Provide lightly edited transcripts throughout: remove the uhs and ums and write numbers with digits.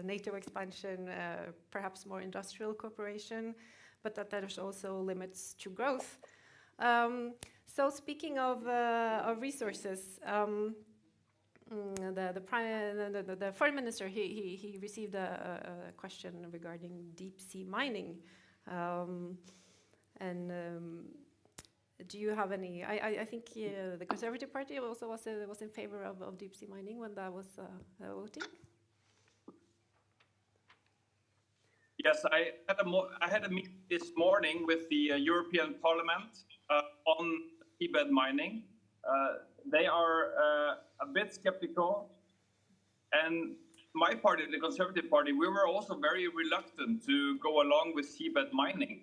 NATO expansion, perhaps more industrial cooperation, but that there's also limits to growth. So speaking of resources, the foreign minister, he received a question regarding deep sea mining. Do you have any? I think the Conservative Party also was in favor of deep sea mining when that was voting. Yes, I had a meeting this morning with the European Parliament on seabed mining. They are a bit skeptical, and my party, the Conservative Party, we were also very reluctant to go along with seabed mining.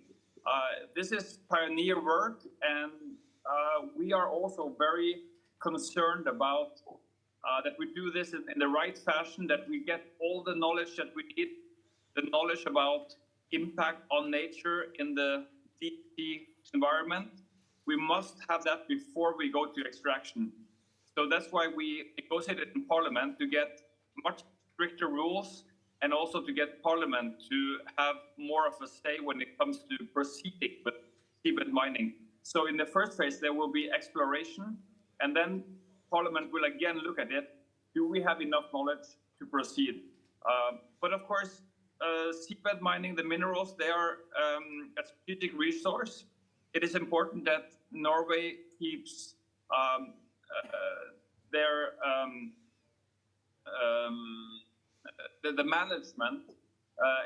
This is pioneer work, and we are also very concerned about that we do this in the right fashion, that we get all the knowledge that we need, the knowledge about impact on nature in the deep sea environment. We must have that before we go to extraction. So that's why we negotiated in Parliament to get much stricter rules and also to get Parliament to have more of a say when it comes to proceeding with seabed mining. So in the first phase, there will be exploration, and then Parliament will again look at it. Do we have enough knowledge to proceed? But of course, seabed mining, the minerals, they are a strategic resource. It is important that Norway keeps the management,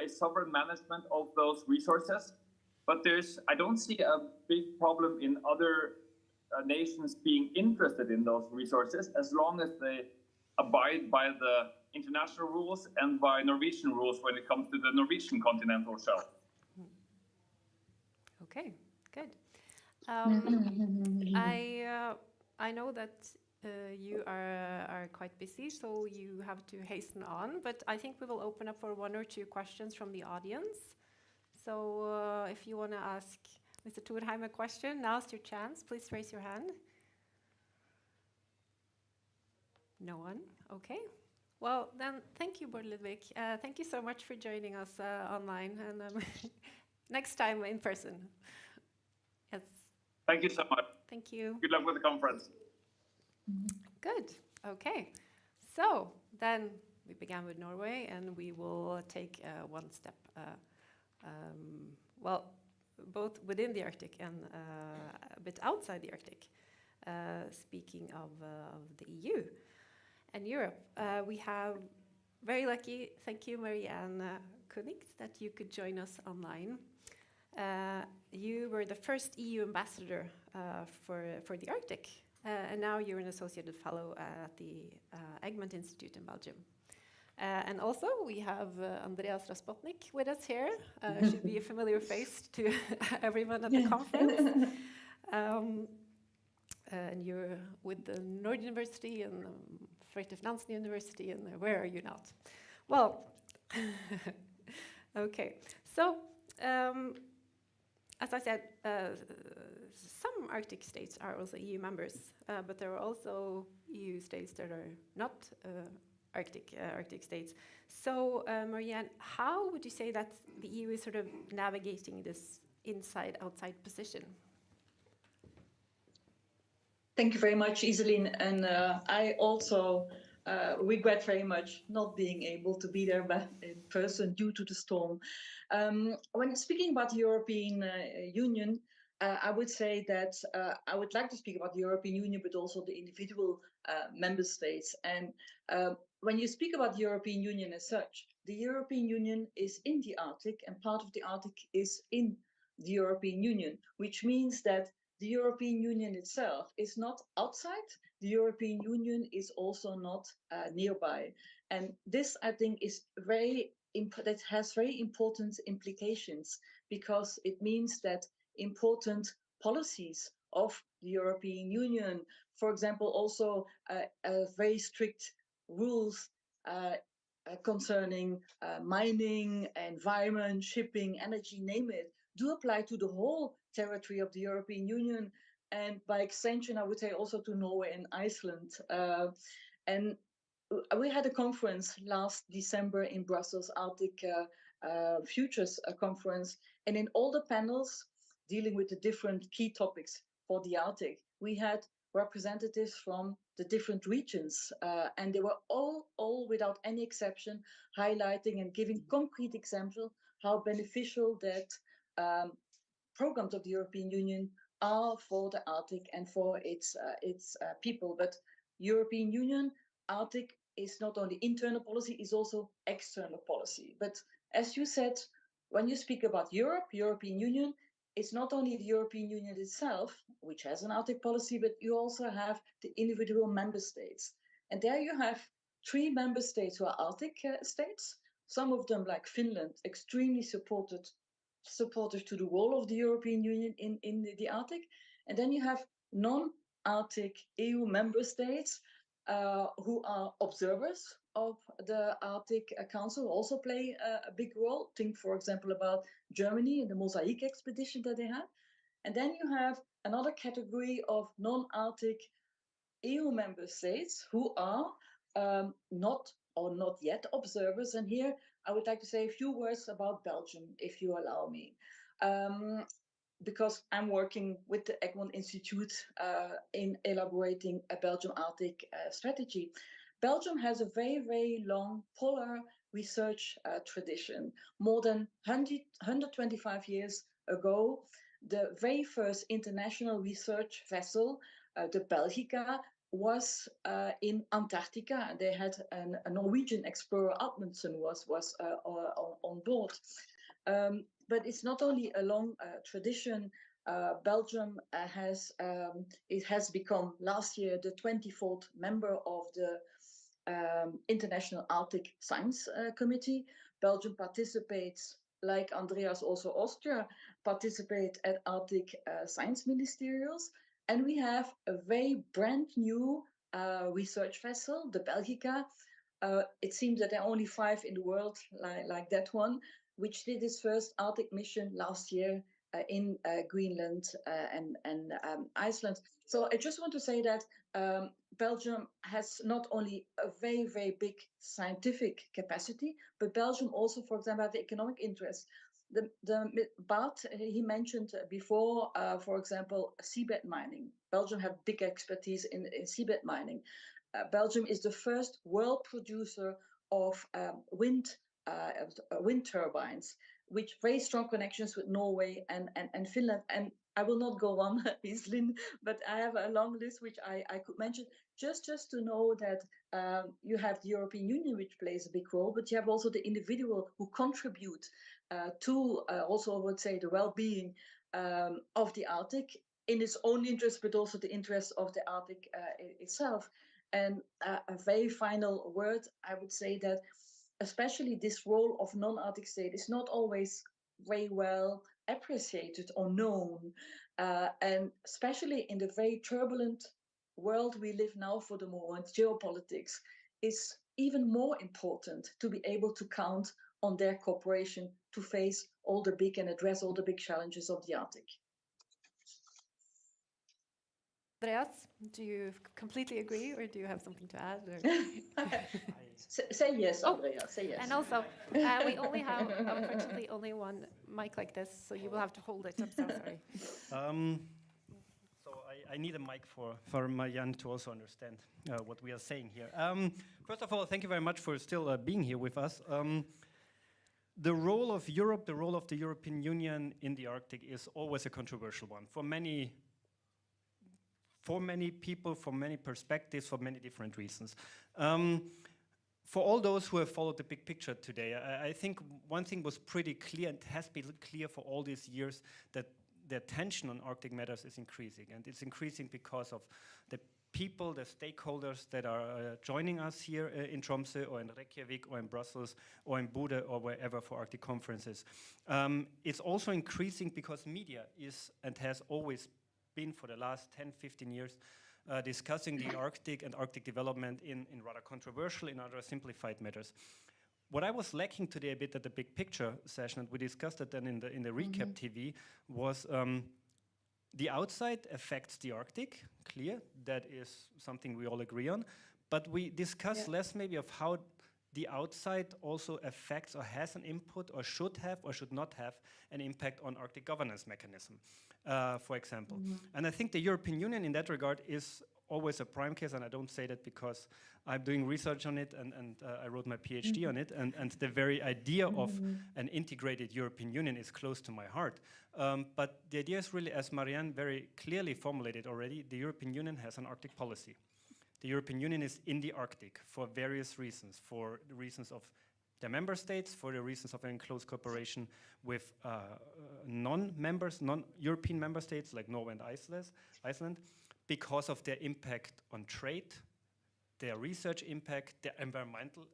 a sovereign management of those resources. But I don't see a big problem in other nations being interested in those resources as long as they abide by the international rules and by Norwegian rules when it comes to the Norwegian continental shelf. Okay, good. I know that you are quite busy, so you have to hasten on, but I think we will open up for 1 or 2 questions from the audience. So if you want to ask Mr. Thorheim a question, now's your chance. Please raise your hand. No one? Okay. Well, then, thank you, Bård Ludvig. Thank you so much for joining us online, and next time in person. Yes. Thank you so much. Thank you. Good luck with the conference. Good. Okay. So then we began with Norway, and we will take one step, well, both within the Arctic and a bit outside the Arctic. Speaking of the EU and Europe, we have very lucky, thank you, Marianne Koenig, that you could join us online. You were the first EU ambassador for the Arctic, and now you're an associated fellow at the Egmont Institute in Belgium. And also we have Andreas Raspotnik with us here. Should be a familiar face to everyone at the conference. And you're with the Nord University and Fridtjof Nansen University, and where are you not? Well, okay. So, as I said, some Arctic states are also EU members, but there are also EU states that are not Arctic states. So, Marianne, how would you say that the EU is sort of navigating this inside-outside position? Thank you very much, Iselin. And I also regret very much not being able to be there in person due to the storm. When speaking about the European Union, I would say that I would like to speak about the European Union, but also the individual member states. And when you speak about the European Union as such, the European Union is in the Arctic, and part of the Arctic is in the European Union, which means that the European Union itself is not outside. The European Union is also not nearby. And this, I think, is that has very important implications, because it means that important policies of the European Union, for example, also very strict rules concerning mining, environment, shipping, energy, name it, do apply to the whole territory of the European Union, and by extension, I would say also to Norway and Iceland. And we had a conference last December in Brussels, Arctic Futures Conference, and in all the panels dealing with the different key topics for the Arctic, we had representatives from the different regions, and they were all without any exception, highlighting and giving concrete examples how beneficial that programs of the European Union are for the Arctic and for its people. But European Union, Arctic is not only internal policy, is also external policy. But as you said, when you speak about Europe, European Union, it's not only the European Union itself, which has an Arctic policy, but you also have the individual member states. And there you have 3 member states who are Arctic states. Some of them, like Finland, extremely supportive to the role of the European Union in the Arctic. And then you have non-Arctic EU member states who are observers of the Arctic Council, also play a big role. Think, for example, about Germany and the Mosaic expedition that they had. And then you have another category of non-Arctic EU member states who are not yet observers. And here I would like to say a few words about Belgium, if you allow me. Because I'm working with the Egmont Institute in elaborating a Belgium Arctic strategy. Belgium has a very, very long polar research tradition. More than 125 years ago, the very first international research vessel, the Belgica, was in Antarctica. They had a Norwegian explorer, Amundsen, was on board. But it's not only a long tradition. Belgium has become last year the 24th member of the International Arctic Science Committee. Belgium participates, like Andreas, also Austria, participate at Arctic Science Ministerials. And we have a very brand new research vessel, the Belgica. It seems that there are only 5 in the world like that one, which did its first Arctic mission last year in Greenland and Iceland. So I just want to say that Belgium has not only a very, very big scientific capacity, but Belgium also, for example, have economic interests. Bart, he mentioned before, for example, seabed mining. Belgium have big expertise in seabed mining. Belgium is the first world producer of wind turbines, which very strong connections with Norway and Finland. And I will not go on, Iselin, but I have a long list which I could mention just to know that you have the European Union, which plays a big role, but you have also the individual who contribute to also, I would say, the well-being of the Arctic in its own interest, but also the interest of the Arctic itself. And a very final word, I would say that especially this role of non-Arctic state is not always very well appreciated or known. And especially in the very turbulent world we live now for the moment, geopolitics is even more important to be able to count on their cooperation to face all the big and address all the big challenges of the Arctic. Andreas, do you completely agree, or do you have something to add? Say yes, Andreas. Say yes. And also, we only have, unfortunately, only one mic like this, so you will have to hold it. I'm so sorry. So I need a mic for Marianne to also understand what we are saying here. First of all, thank you very much for still being here with us. The role of Europe, the role of the European Union in the Arctic is always a controversial one for many people, from many perspectives, for many different reasons. For all those who have followed the big picture today, I think one thing was pretty clear, and has been clear for all these years, that the attention on Arctic matters is increasing. And it's increasing because of the people, the stakeholders that are joining us here in Tromsø or in Reykjavik or in Brussels or in Bodø or wherever for Arctic conferences. It's also increasing because media is and has always been for the last 10, 15 years discussing the Arctic and Arctic development in rather controversial, in other simplified matters. What I was lacking today a bit at the big picture session, and we discussed it then in the recap TV, was the outside affects the Arctic, clear, that is something we all agree on, but we discuss Yeah. less maybe of how the outside also affects or has an input or should not have an impact on Arctic governance mechanism, for example. And I think the European Union in that regard is always a prime case, and I don't say that because I'm doing research on it and I wrote my PhD on it, and the very idea of an integrated European Union is close to my heart. But the idea is really, as Marianne very clearly formulated already, the European Union has an Arctic policy. The European Union is in the Arctic for various reasons, for the reasons of the member states, for the reasons of having close cooperation with non-members, non-European member states like Norway and Iceland, because of their impact on trade, their research impact, their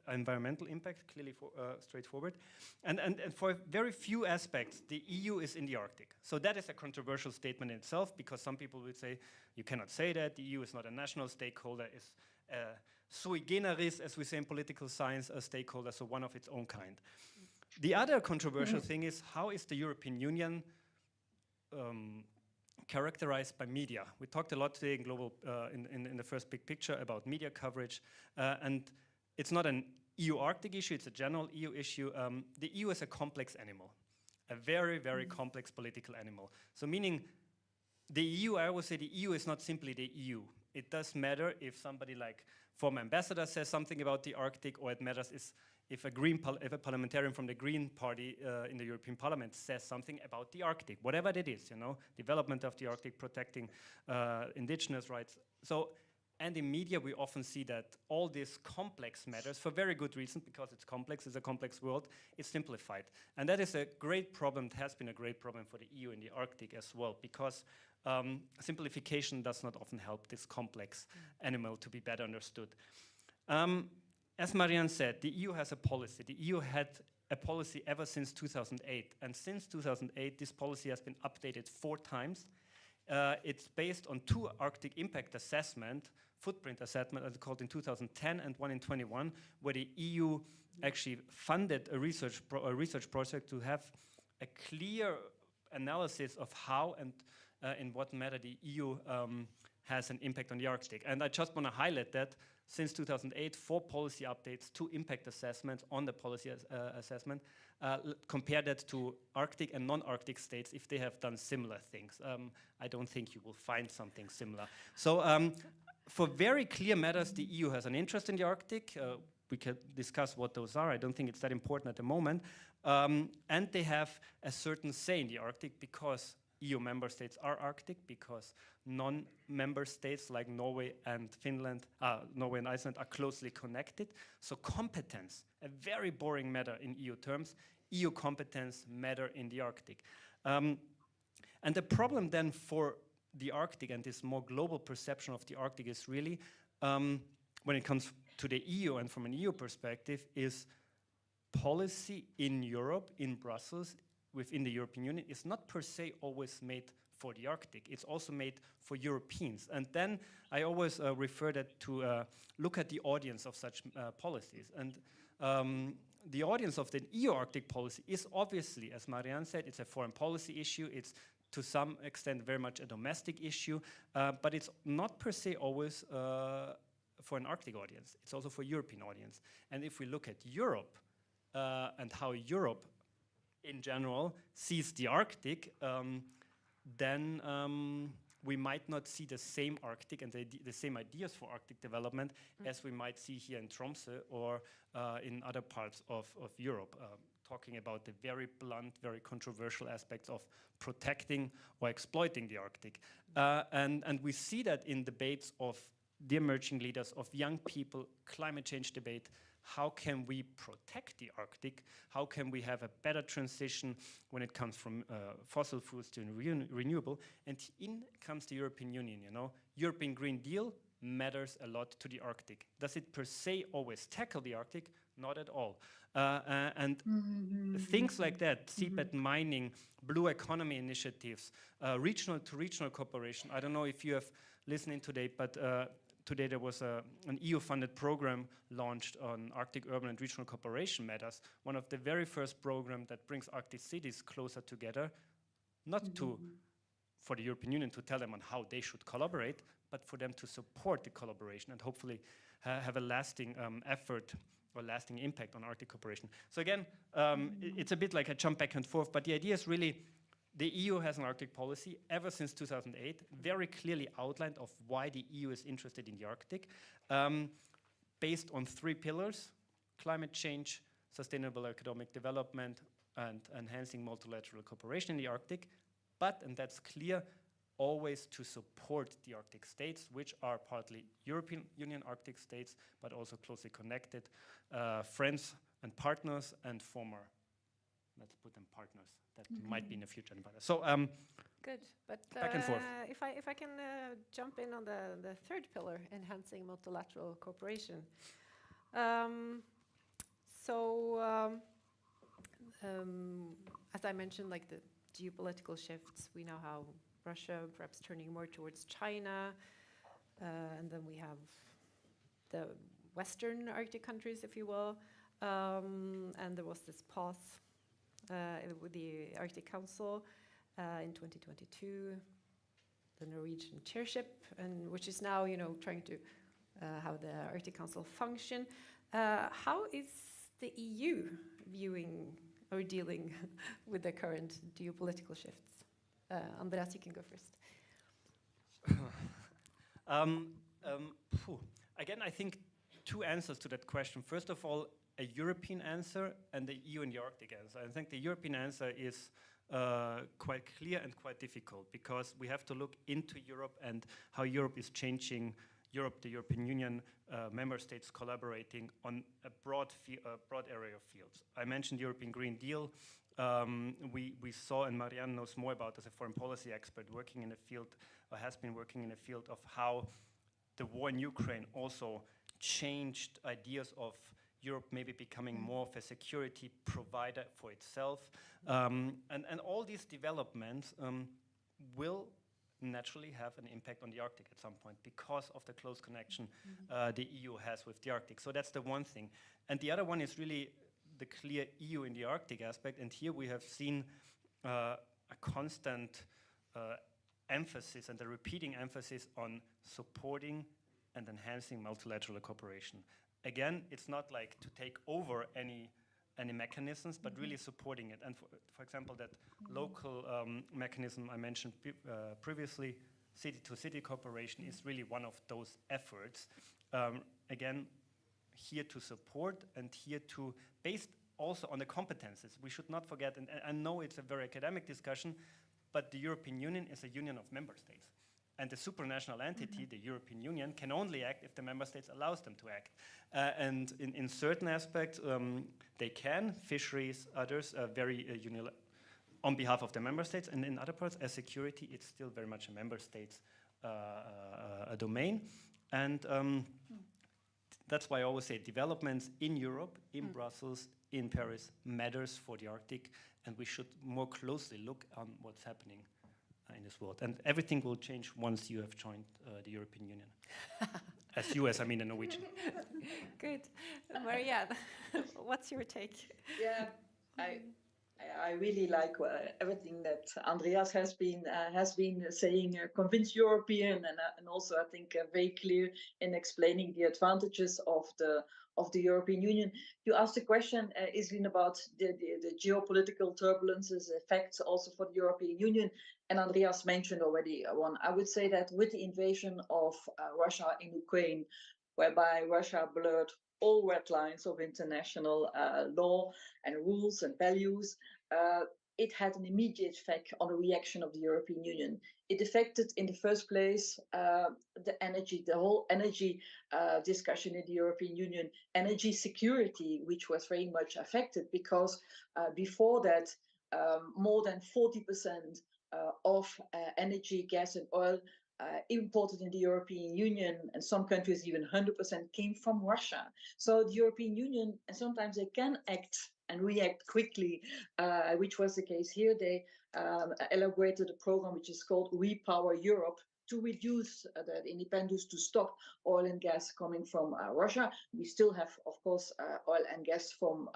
environmental impact, clearly straightforward. And for very few aspects, the EU is in the Arctic. So that is a controversial statement in itself, because some people would say, you cannot say that, the EU is not a national stakeholder, it's sui generis, as we say in political science, a stakeholder, so one of its own kind. The other controversial thing is, how is the European Union characterized by media? We talked a lot today in global, in the first big picture about media coverage, and it's not an EU Arctic issue, it's a general EU issue. The EU is a complex animal, a very, very complex political animal. So meaning the EU, I always say the EU is not simply the EU. It does matter if somebody like former ambassador says something about the Arctic, or it matters if a parliamentarian from the Green Party in the European Parliament says something about the Arctic, whatever it is, development of the Arctic, protecting indigenous rights. So, and in media, we often see that all these complex matters, for very good reason, because it's complex, it's a complex world, is simplified. And that is a great problem, it has been a great problem for the EU in the Arctic as well, because simplification does not often help this complex animal to be better understood. As Marianne said, the EU has a policy. The EU had a policy ever since 2008. And since 2008, this policy has been updated 4 times. It's based on 2 Arctic impact assessment, footprint assessment, as called in 2010 and one in 21, where the EU actually funded a research project to have a clear analysis of how and in what manner the EU has an impact on the Arctic. And I just want to highlight that since 2008, 4 policy updates, 2 impact assessments on the policy assessment. Compare that to Arctic and non-Arctic states if they have done similar things. I don't think you will find something similar. So for very clear matters, the EU has an interest in the Arctic. We can discuss what those are. I don't think it's that important at the moment. And they have a certain say in the Arctic because EU member states are Arctic, because non-member states like Norway and Finland, Norway and Iceland are closely connected. So competence, a very boring matter in EU terms, EU competence matter in the Arctic. And the problem then for the Arctic and this more global perception of the Arctic is really, when it comes to the EU and from an EU perspective, is policy in Europe, in Brussels, within the European Union is not per se always made for the Arctic. It's also made for Europeans. And then I always refer that to look at the audience of such policies. And the audience of the EU Arctic policy is obviously, as Marianne said, it's a foreign policy issue. It's to some extent very much a domestic issue, but it's not per se always for an Arctic audience. It's also for European audience. And if we look at Europe and how Europe in general sees the Arctic, then we might not see the same Arctic and the same ideas for Arctic development as we might see here in Tromsø or in other parts of Europe, talking about the very blunt, very controversial aspects of protecting or exploiting the Arctic. And we see that in debates of the emerging leaders, of young people, climate change debate. How can we protect the Arctic? How can we have a better transition when it comes from fossil fuels to renewable? And in comes the European Union, European Green Deal matters a lot to the Arctic. Does it per se always tackle the Arctic? Not at all. And things like that, seabed mining, blue economy initiatives, regional to regional cooperation. I don't know if you have listened today, but today there was an EU-funded program launched on Arctic urban and regional cooperation matters, one of the very first programs that brings Arctic cities closer together, not for the European Union to tell them on how they should collaborate, but for them to support the collaboration and hopefully have a lasting effort or lasting impact on Arctic cooperation. So again, it's a bit like a jump back and forth, but the idea is really the EU has an Arctic policy ever since 2008, very clearly outlined of why the EU is interested in the Arctic, based on 3 pillars: climate change, sustainable economic development, and enhancing multilateral cooperation in the Arctic. But, and that's clear, always to support the Arctic states, which are partly European Union Arctic states, but also closely connected friends and partners and former, let's put them partners, that might be in the future. So Good, but back and forth. if I can jump in on the third pillar, enhancing multilateral cooperation. As I mentioned, like the geopolitical shifts, we know how Russia perhaps turning more towards China, and then we have the Western Arctic countries, if you will, and there was this pause with the Arctic Council in 2022, the Norwegian chairship, and which is now, trying to how the Arctic Council function. How is the EU viewing or dealing with the current geopolitical shifts? Andreas, you can go first. Again, I think 2 answers to that question. First of all, a European answer and the EU and the Arctic answer. I think the European answer is quite clear and quite difficult, because we have to look into Europe and how Europe is changing. Europe, the European Union, member states collaborating on a broad area of fields. I mentioned the European Green Deal. We saw, and Marianne knows more about as a foreign policy expert, working in the field, or has been working in the field of how the war in Ukraine also changed ideas of Europe maybe becoming more of a security provider for itself. And all these developments will naturally have an impact on the Arctic at some point, because of the close connection the EU has with the Arctic. So that's the one thing. And the other one is really the clear EU in the Arctic aspect. And here we have seen a constant emphasis and a repeating emphasis on supporting and enhancing multilateral cooperation. Again, it's not like to take over any mechanisms, but really supporting it. And for example, that local mechanism I mentioned previously, city-to-city cooperation, is really one of those efforts. Again, here to support and here to, based also on the competences. We should not forget, and I know it's a very academic discussion, but the European Union is a union of member states. And the supranational entity, the European Union, can only act if the member states allows them to act. And in certain aspects, they can, fisheries, others, very on behalf of the member states. And in other parts, as security, it's still very much a member states a domain. And that's why I always say developments in Europe, in Brussels, in Paris, matters for the Arctic. And we should more closely look on what's happening in this world. And everything will change once you have joined the European Union. As you, as I mean a Norwegian. Good. Marianne, what's your take? Yeah, I really like everything that Andreas has been saying, convinced European, and also I think very clear in explaining the advantages of the European Union. You asked the question, Iselin, about the geopolitical turbulences effects also for the European Union, and Andreas mentioned already one. I would say that with the invasion of Russia in Ukraine, whereby Russia blurred all red lines of international law and rules and values, it had an immediate effect on the reaction of the European Union. It affected, in the first place, the whole energy discussion in the European Union, energy security, which was very much affected because before that, more than 40% of energy, gas, and oil imported in the European Union, and some countries even 100%, came from Russia. So the European Union, and sometimes they can act and react quickly, which was the case here. They elaborated a program which is called Repower Europe to reduce the independence, to stop oil and gas coming from Russia. We still have, of course, oil and gas from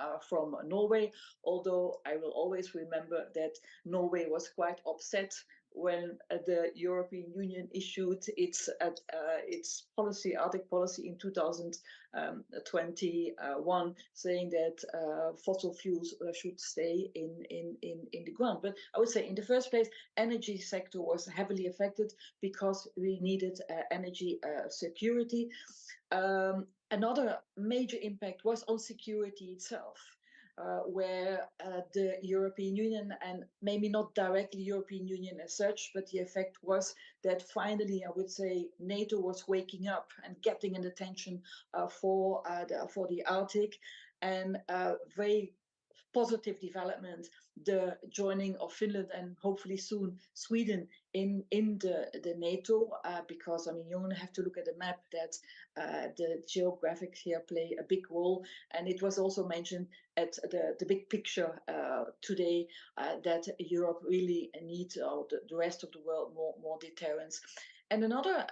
Norway, although I will always remember that Norway was quite upset when the European Union issued its policy, Arctic policy in 2021, saying that fossil fuels should stay in the ground. But I would say, in the first place, energy sector was heavily affected because we needed energy security. Another major impact was on security itself. Where the European Union, and maybe not directly European Union as such, but the effect was that finally, I would say, NATO was waking up and getting an attention for the Arctic, and very positive development, the joining of Finland and hopefully soon Sweden in the NATO, because I mean, you only have to look at the map that the geographics here play a big role. And it was also mentioned at the big picture today that Europe really needs, or the rest of the world, more deterrence. And another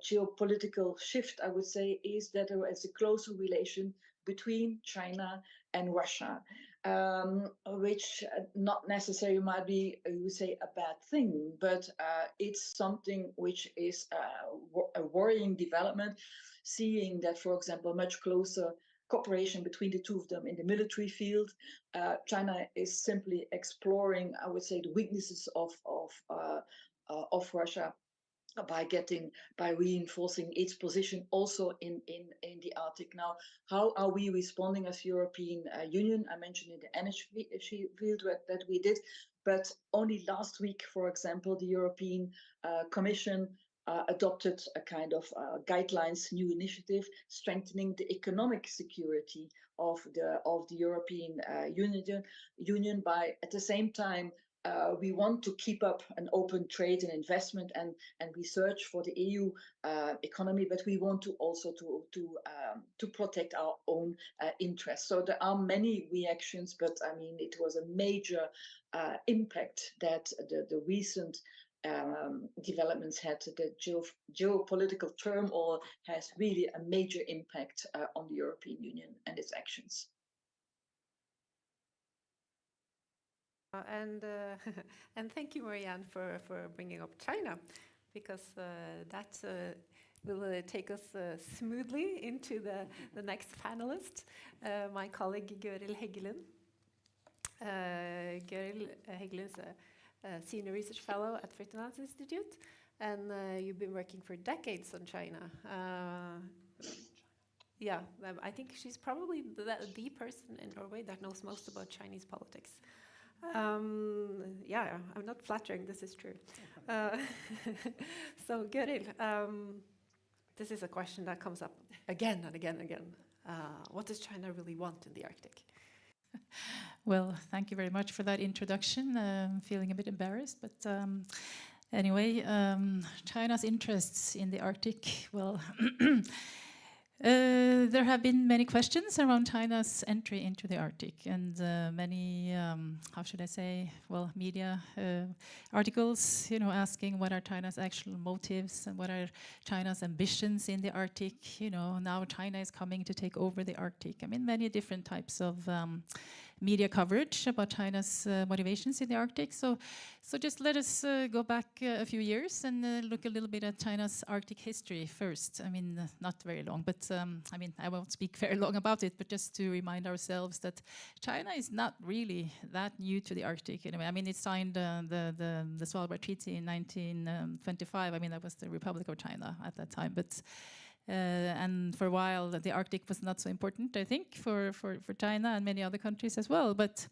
geopolitical shift, I would say, is that there is a closer relation between China and Russia, which not necessarily might be, you would say, a bad thing, but it's something which is a worrying development, seeing that, for example, much closer cooperation between the two of them in the military field. China is simply exploring, I would say, the weaknesses of Russia by reinforcing its position also in the Arctic. Now, how are we responding as European Union? I mentioned in the energy field that we did, but only last week, for example, the European Commission adopted a kind of guidelines, new initiative, strengthening the economic security of the European Union by, at the same time, we want to keep up an open trade and investment and research for the EU economy, but we want to also to protect our own interests. So there are many reactions, but I mean, it was a major impact that the recent developments had. The geopolitical turmoil has really a major impact on the European Union and its actions. And thank you, Marianne, for bringing up China, because that will take us smoothly into the next panelist, my colleague Gøril Heggelund. Gøril Heggelund is a senior research fellow at Frydenlund Institute, and you've been working for decades on China. Yeah, I think she's probably the person in Norway that knows most about Chinese politics. Yeah, I'm not flattering, this is true. So, Gøril, this is a question that comes up again and again and again. What does China really want in the Arctic? Well, thank you very much for that introduction. I'm feeling a bit embarrassed, but anyway, China's interests in the Arctic, well, there have been many questions around China's entry into the Arctic, and many, how should I say, well, media articles, you know, asking what are China's actual motives and what are China's ambitions in the Arctic. You know, now China is coming to take over the Arctic. I mean, many different types of media coverage about China's motivations in the Arctic. So just let us go back a few years and look a little bit at China's Arctic history first. I mean, not very long, but I mean, I won't speak very long about it, but just to remind ourselves that China is not really that new to the Arctic. Anyway, I mean, it signed the Svalbard Treaty in 1925. I mean, that was the Republic of China at that time, but and for a while, the Arctic was not so important, I think, for China and many other countries as well. But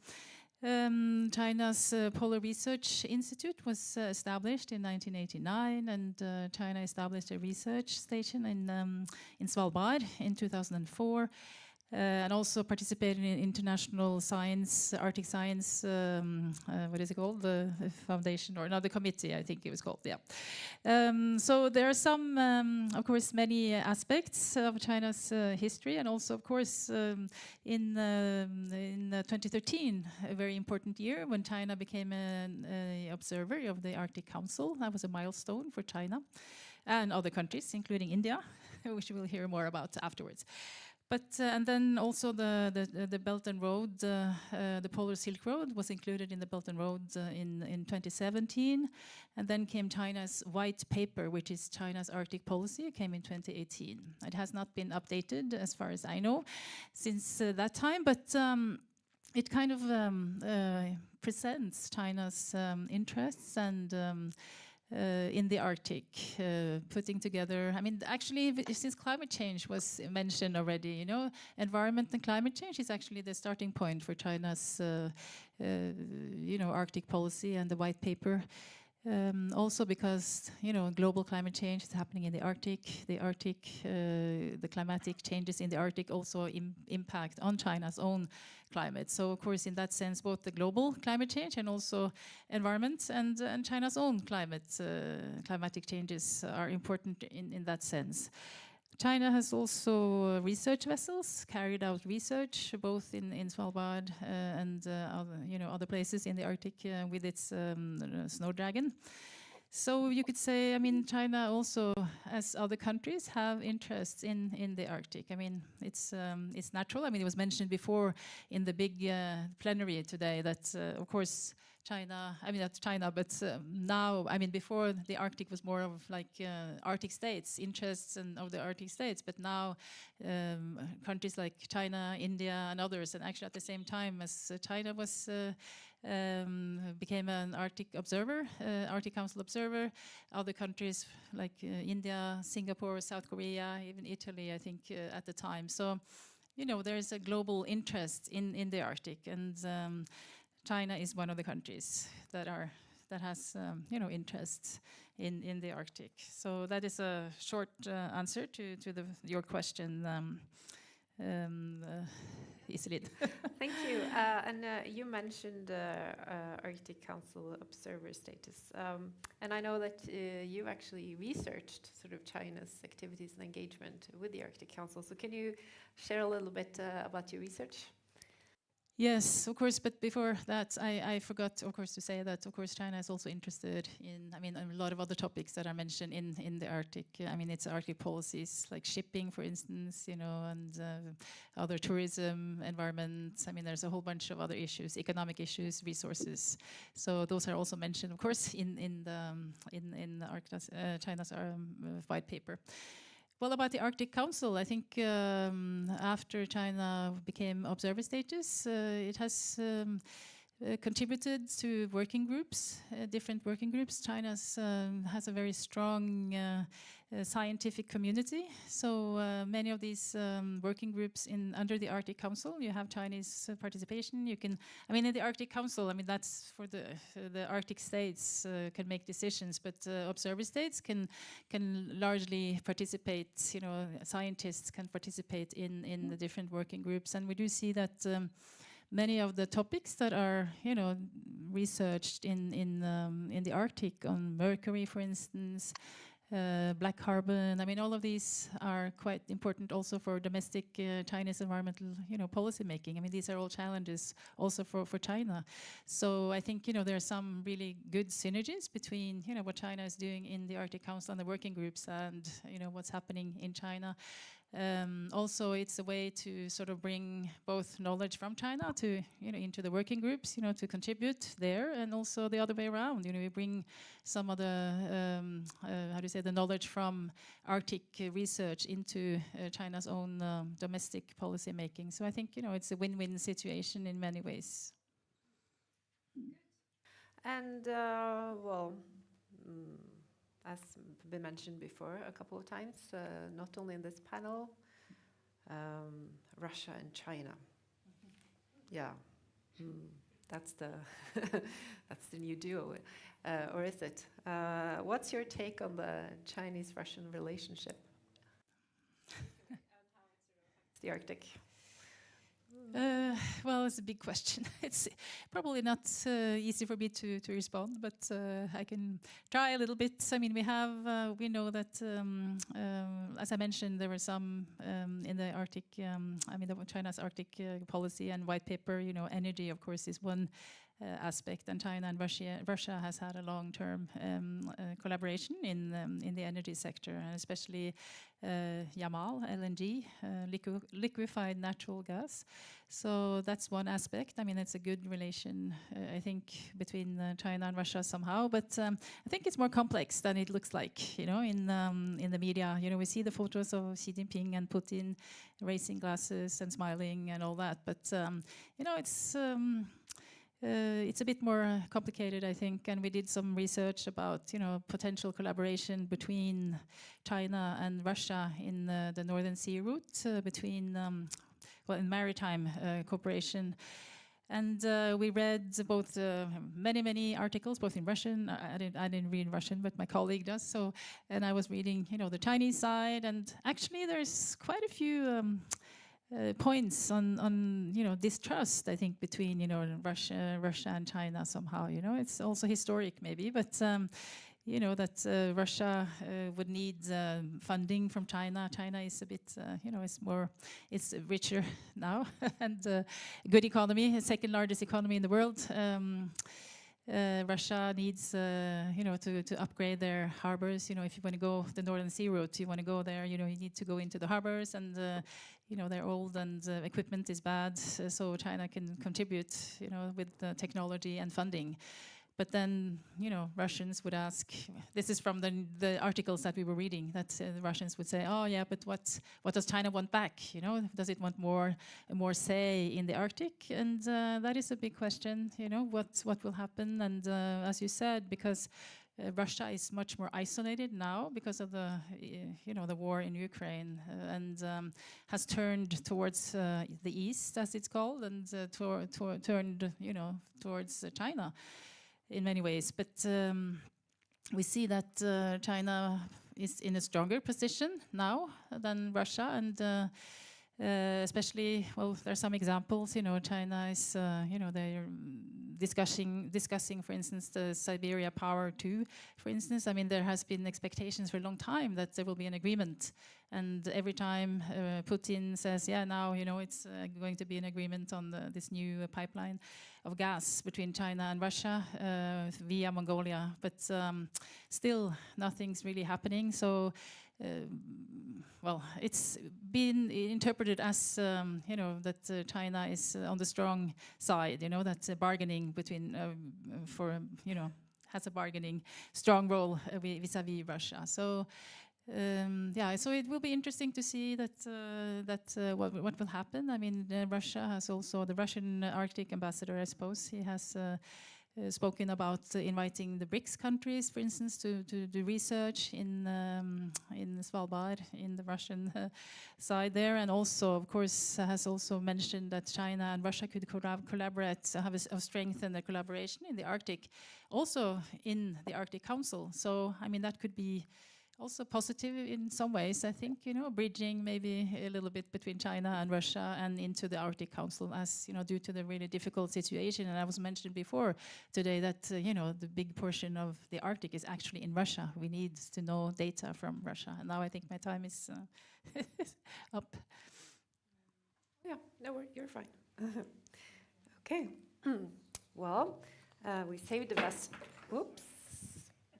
China's Polar Research Institute was established in 1989, and China established a research station in Svalbard in 2004. And also participated in international science, Arctic science, what is it called? The foundation, or another committee, I think it was called, yeah. So there are some, of course, many aspects of China's history, and also, of course, in 2013, a very important year when China became an observer of the Arctic Council. That was a milestone for China and other countries, including India, which we'll hear more about afterwards. But and then also the Belt and Road, the Polar Silk Road was included in the Belt and Road in 2017, and then came China's white paper, which is China's Arctic policy. It came in 2018. It has not been updated, as far as I know, since that time. But it kind of presents China's interests and. In the Arctic, putting together, I mean, actually, since climate change was mentioned already, you know, environment and climate change is actually the starting point for China's, you know, Arctic policy and the white paper. Also because, you know, global climate change is happening in the Arctic. The climatic changes in the Arctic also impact on China's own climate. So, of course, in that sense, both the global climate change and also environment and China's own climatic changes are important in that sense. China has also research vessels carried out research both in Svalbard and other places in the Arctic with its snow dragon. So you could say, I mean, China also, as other countries, have interests in the Arctic. I mean, it's natural. I mean, it was mentioned before in the big plenary today that, of course, China, I mean, not China, but now, I mean, before the Arctic was more of like Arctic states, interests of the Arctic states, but now countries like China, India, and others, and actually at the same time as China was became an Arctic observer, Arctic Council observer, other countries like India, Singapore, South Korea, even Italy, I think, at the time. So, you know, there is a global interest in the Arctic, and China is one of the countries that has interests in the Arctic. So that is a short answer to your question, Iselin. Thank you. And you mentioned Arctic Council observer status. And I know that you actually researched sort of China's activities and engagement with the Arctic Council. So can you share a little bit about your research? Yes, of course, but before that, I forgot, of course, to say that, of course, China is also interested in, I mean, a lot of other topics that are mentioned in the Arctic. I mean, it's Arctic policies like shipping, for instance, you know, and other tourism, environment. I mean, there's a whole bunch of other issues, economic issues, resources. So those are also mentioned, of course, in China's white paper. Well, about the Arctic Council, I think after China became observer status, it has contributed to working groups, different working groups. China has a very strong scientific community. So many of these working groups under the Arctic Council, you have Chinese participation. You can, I mean, in the Arctic Council, I mean, that's for the Arctic states can make decisions, but observer states can largely participate. You know, scientists can participate in the different working groups, and we do see that. Many of the topics that are, you know, researched in the Arctic, on mercury, for instance, black carbon. I mean, all of these are quite important also for domestic Chinese environmental, you know, policy making. I mean, these are all challenges also for China. So I think, you know, there are some really good synergies between, you know, what China is doing in the Arctic Council and the working groups and, you know, what's happening in China. Also, it's a way to sort of bring both knowledge from China to, you know, into the working groups, you know, to contribute there, and also the other way around. You know, we bring some of the, how do you say, the knowledge from Arctic research into China's own domestic policy making. So I think, you know, it's a win-win situation in many ways. And, as been mentioned before a couple of times, not only in this panel, Russia and China. Yeah, that's the that's the new duo, or is it? What's your take on the Chinese-Russian relationship? The Arctic. Well, it's a big question. It's probably not easy for me to respond, but I can try a little bit. I mean, we know that, as I mentioned, there were some in the Arctic, I mean, China's Arctic policy and white paper, you know, energy, of course, is one aspect. And China and Russia has had a long-term collaboration in the energy sector, and especially Yamal, LNG, liquefied natural gas. So that's one aspect. I mean, it's a good relation, I think, between China and Russia somehow. But I think it's more complex than it looks like. You know, in the media, you know, we see the photos of Xi Jinping and Putin raising glasses and smiling and all that. But you know, it's a bit more complicated, I think, and we did some research about, you know, potential collaboration between China and Russia in the Northern Sea route, between, well, in maritime cooperation. And we read both many articles, both in Russian. I didn't read Russian, but my colleague does. So, and I was reading, you know, the Chinese side, and actually there's quite a few points on you know, distrust, I think, between, you know, Russia and China somehow. You know, it's also historic maybe, but you know, that Russia would need funding from China. China is a bit, you know, it's richer now and good economy, second largest economy in the world. Russia needs, you know, to upgrade their harbors. You know, if you want to go the Northern Sea route, you want to go there, you know, you need to go into the harbors, and you know, they're old and equipment is bad, so China can contribute, you know, with technology and funding. But then, you know, Russians would ask, this is from the articles that we were reading, that the Russians would say, oh yeah, but what does China want back? You know, does it want more say in the Arctic? And that is a big question, you know, what will happen? And as you said, because Russia is much more isolated now because of the, you know, the war in Ukraine, and has turned towards the east, as it's called, and turned, you know, towards China in many ways. But we see that China is in a stronger position now than Russia, and especially, well, there are some examples. You know, China is, you know, they're discussing, for instance, the Siberia Power 2, for instance. I mean, there has been expectations for a long time that there will be an agreement. And every time Putin says, yeah, now, you know, it's going to be an agreement on this new pipeline of gas between China and Russia via Mongolia. But still, nothing's really happening. So, well, it's been interpreted as, you know, that China is on the strong side, you know, that bargaining between, you know, has a bargaining strong role vis-a-vis Russia. So, yeah, so it will be interesting to see what will happen. I mean, Russia has also, the Russian Arctic ambassador, I suppose, he has spoken about inviting the BRICS countries, for instance, to do research in Svalbard, in the Russian side there, and also, of course, has also mentioned that China and Russia could collaborate, strengthen their collaboration in the Arctic, also in the Arctic Council. So, I mean, that could be also positive in some ways, I think, you know, bridging maybe a little bit between China and Russia and into the Arctic Council, as, you know, due to the really difficult situation. And I was mentioned before today that, you know, the big portion of the Arctic is actually in Russia. We need to know data from Russia. And now I think my time is up. Yeah, no, you're fine. Okay. Well, we saved the best. Whoops.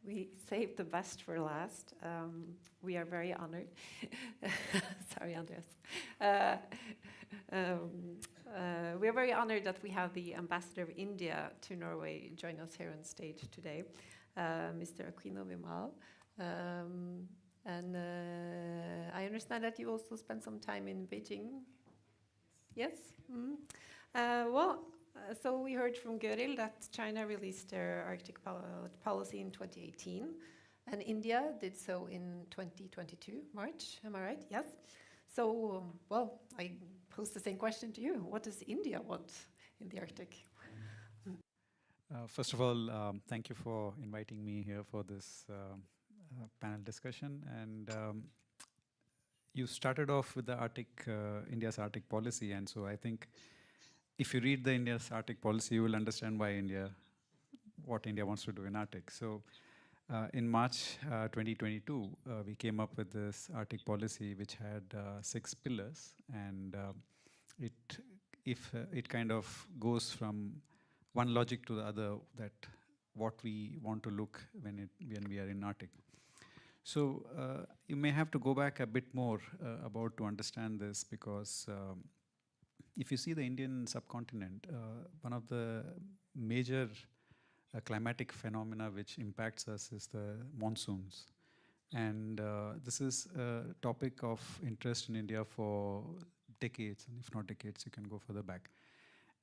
We saved the best for last. We are very honored. Sorry, Andreas. We are very honored that we have the ambassador of India to Norway join us here on stage today, Mr. Aquino Vimal. And I understand that you also spent some time in Beijing. Yes? Well, so we heard from Gøril that China released their Arctic policy in 2018, and India did so in 2022, March. Am I right? Yes. So, well, I pose the same question to you. What does India want in the Arctic? First of all, thank you for inviting me here for this panel discussion. And you started off with the India's Arctic policy, and so I think if you read the India's Arctic policy, you will understand what India wants to do in Arctic. So in March 2022, we came up with this Arctic policy, which had 6 pillars, and it kind of goes from one logic to the other, that what we want to look when we are in Arctic. So you may have to go back a bit more about to understand this, because if you see the Indian subcontinent, one of the major climatic phenomena which impacts us is the monsoons. And this is a topic of interest in India for decades, and if not decades, you can go further back.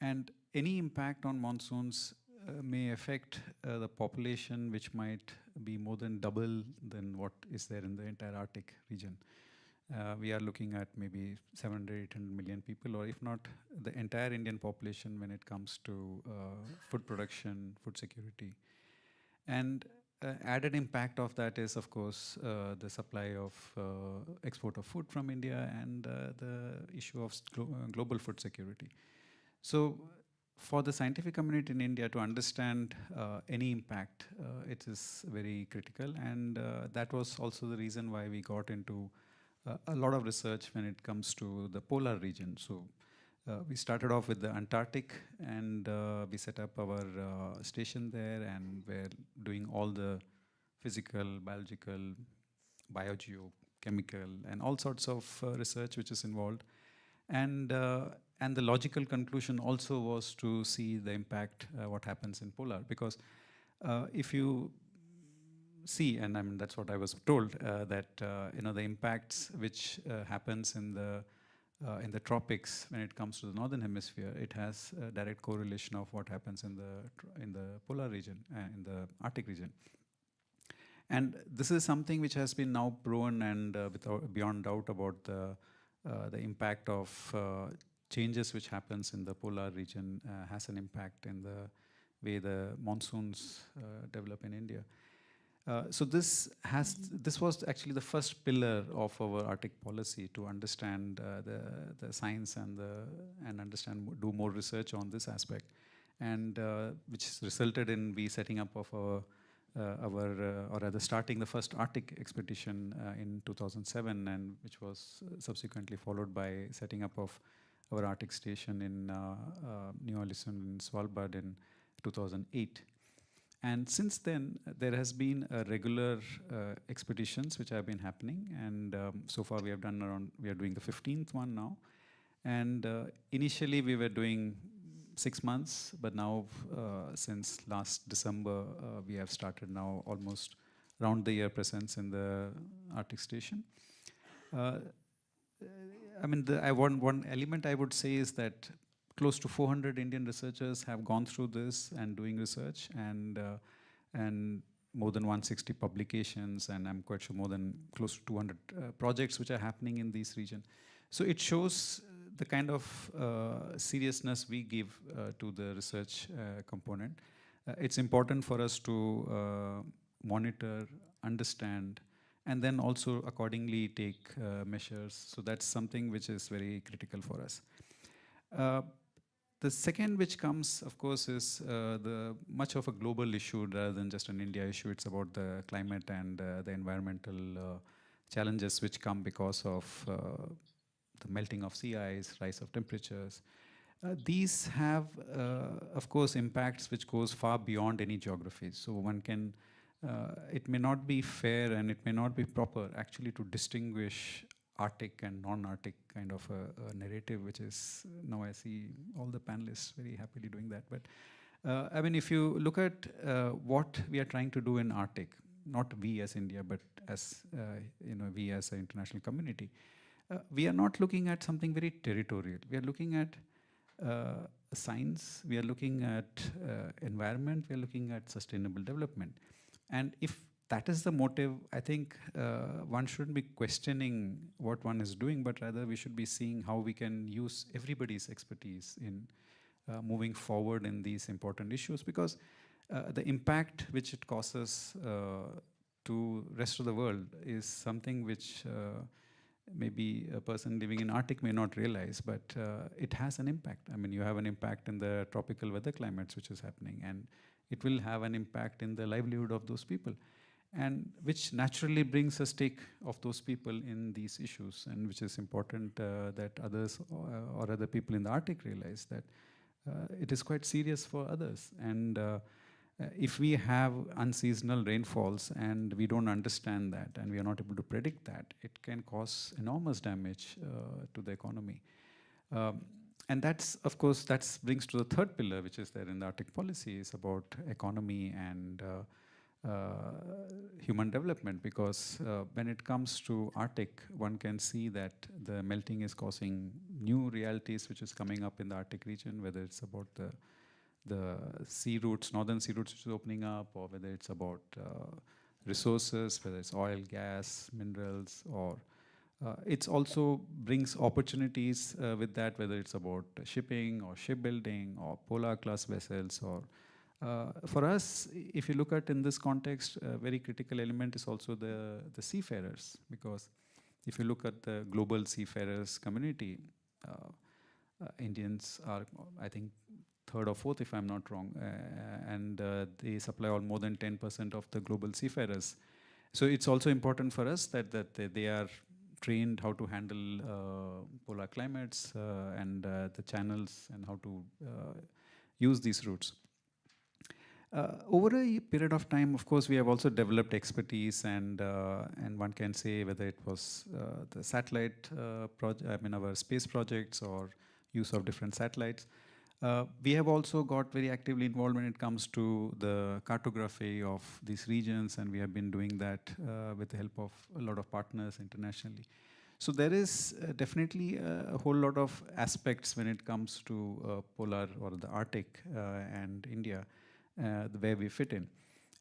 And any impact on monsoons may affect the population, which might be more than double than what is there in the entire Arctic region. We are looking at maybe 700, 800 million people, or if not the entire Indian population when it comes to food production, food security. And added impact of that is, of course, the supply of export of food from India, and the issue of global food security. So for the scientific community in India to understand any impact, it is very critical. And that was also the reason why we got into a lot of research when it comes to the polar region. So we started off with the Antarctic, and we set up our station there, and we're doing all the physical, biological, biogeochemical, and all sorts of research which is involved. And the logical conclusion also was to see the impact, what happens in polar, because if you see, and I mean that's what I was told, that the impacts which happens in the tropics when it comes to the northern hemisphere, it has a direct correlation of what happens in the polar region, in the Arctic region. And this is something which has been now proven, and beyond doubt about the impact of changes which happens in the polar region has an impact in the way the monsoons develop in India. So this was actually the first pillar of our Arctic policy, to understand the science and do more research on this aspect, and which resulted in we setting up of or rather starting the first Arctic expedition in 2007, and which was subsequently followed by setting up of our Arctic station in Ny-Ålesund in Svalbard in 2008. And since then, there has been regular expeditions which have been happening, and so far we are doing the 15th one now. And initially we were doing 6 months, but now since last December, we have started now almost round the year presence in the Arctic station. I mean, one element I would say is that close to 400 Indian researchers have gone through this and doing research, and more than 160 publications, and I'm quite sure more than close to 200 projects which are happening in this region. So it shows the kind of seriousness we give to the research component. It's important for us to monitor, understand, and then also accordingly take measures. So that's something which is very critical for us. The second which comes, of course, is the much of a global issue rather than just an India issue. It's about the climate and the environmental challenges which come because of the melting of sea ice, rise of temperatures. These have, of course, impacts which goes far beyond any geography. So one can, it may not be fair and it may not be proper actually to distinguish Arctic and non-Arctic kind of a narrative, which is, now I see all the panelists very happily doing that. But I mean, if you look at what we are trying to do in Arctic, not we as India, but as, we as an international community, we are not looking at something very territorial. We are looking at science, we are looking at environment, we are looking at sustainable development. And if that is the motive, I think one shouldn't be questioning what one is doing, but rather we should be seeing how we can use everybody's expertise in moving forward in these important issues, because the impact which it causes to rest of the world is something which maybe a person living in Arctic may not realize, but it has an impact. I mean, you have an impact in the tropical weather climates which is happening, and it will have an impact in the livelihood of those people, and which naturally brings a stake of those people in these issues, and which is important that others or other people in the Arctic realize that it is quite serious for others. And if we have unseasonal rainfalls and we don't understand that and we are not able to predict that, it can cause enormous damage to the economy. And that's, of course, that brings to the third pillar, which is there in the Arctic policy, is about economy and human development, because when it comes to Arctic, one can see that the melting is causing new realities which is coming up in the Arctic region, whether it's about the sea routes, northern sea routes which is opening up, or whether it's about resources, whether it's oil, gas, minerals, or it also brings opportunities with that, whether it's about shipping or shipbuilding or polar class vessels. Or for us, if you look at in this context, a very critical element is also the seafarers, because if you look at the global seafarers community, Indians are, I think, third or fourth, if I'm not wrong, and they supply all more than 10% of the global seafarers. So it's also important for us that they are trained how to handle polar climates and the channels and how to use these routes. Over a period of time, of course, we have also developed expertise, and one can say whether it was the satellite our space projects or use of different satellites. We have also got very actively involved when it comes to the cartography of these regions, and we have been doing that with the help of a lot of partners internationally. So there is definitely a whole lot of aspects when it comes to polar or the Arctic and India, where we fit in.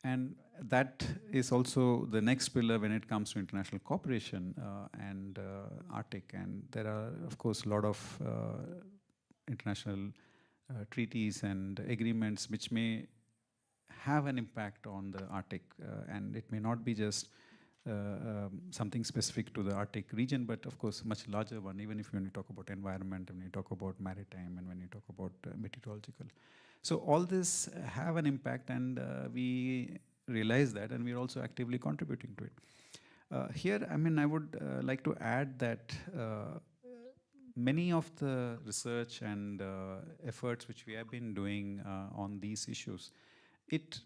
And that is also the next pillar when it comes to international cooperation and Arctic. And there are, of course, a lot of international treaties and agreements which may have an impact on the Arctic, and it may not be just something specific to the Arctic region, but of course much larger one, even if when you talk about environment, when you talk about maritime, and when you talk about meteorological. So all this have an impact, and we realize that, and we're also actively contributing to it. Here, I would like to add that many of the research and efforts which we have been doing on these issues, it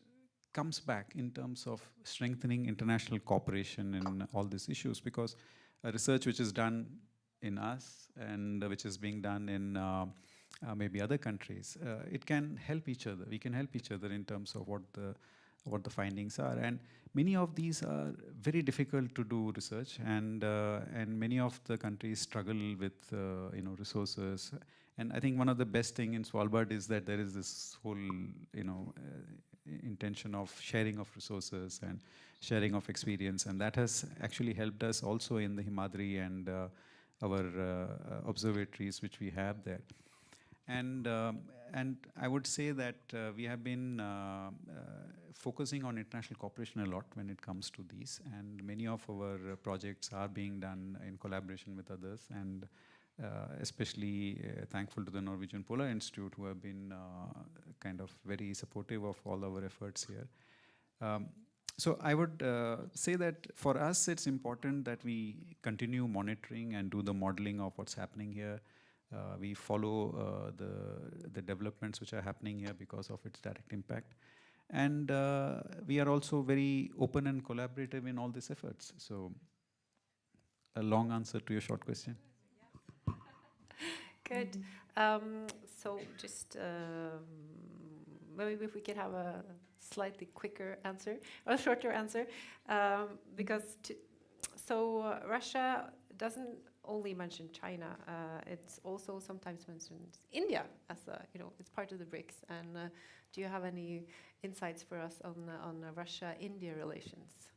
comes back in terms of strengthening international cooperation in all these issues, because research which is done in us and which is being done in maybe other countries, it can help each other. We can help each other in terms of what the findings are, and many of these are very difficult to do research, and many of the countries struggle with resources. And I think one of the best thing in Svalbard is that there is this whole intention of sharing of resources and sharing of experience, and that has actually helped us also in the Himadri and our observatories which we have there. And I would say that we have been focusing on international cooperation a lot when it comes to these, and many of our projects are being done in collaboration with others, and especially thankful to the Norwegian Polar Institute, who have been kind of very supportive of all our efforts here. So I would say that for us it's important that we continue monitoring and do the modeling of what's happening here. We follow the developments which are happening here because of its direct impact. And we are also very open and collaborative in all these efforts. So a long answer to your short question. Good. So just maybe if we could have a slightly quicker answer or a shorter answer, because Russia doesn't only mention China. It's also sometimes mentions India as it's part of the BRICS. And do you have any insights for us on Russia-India relations?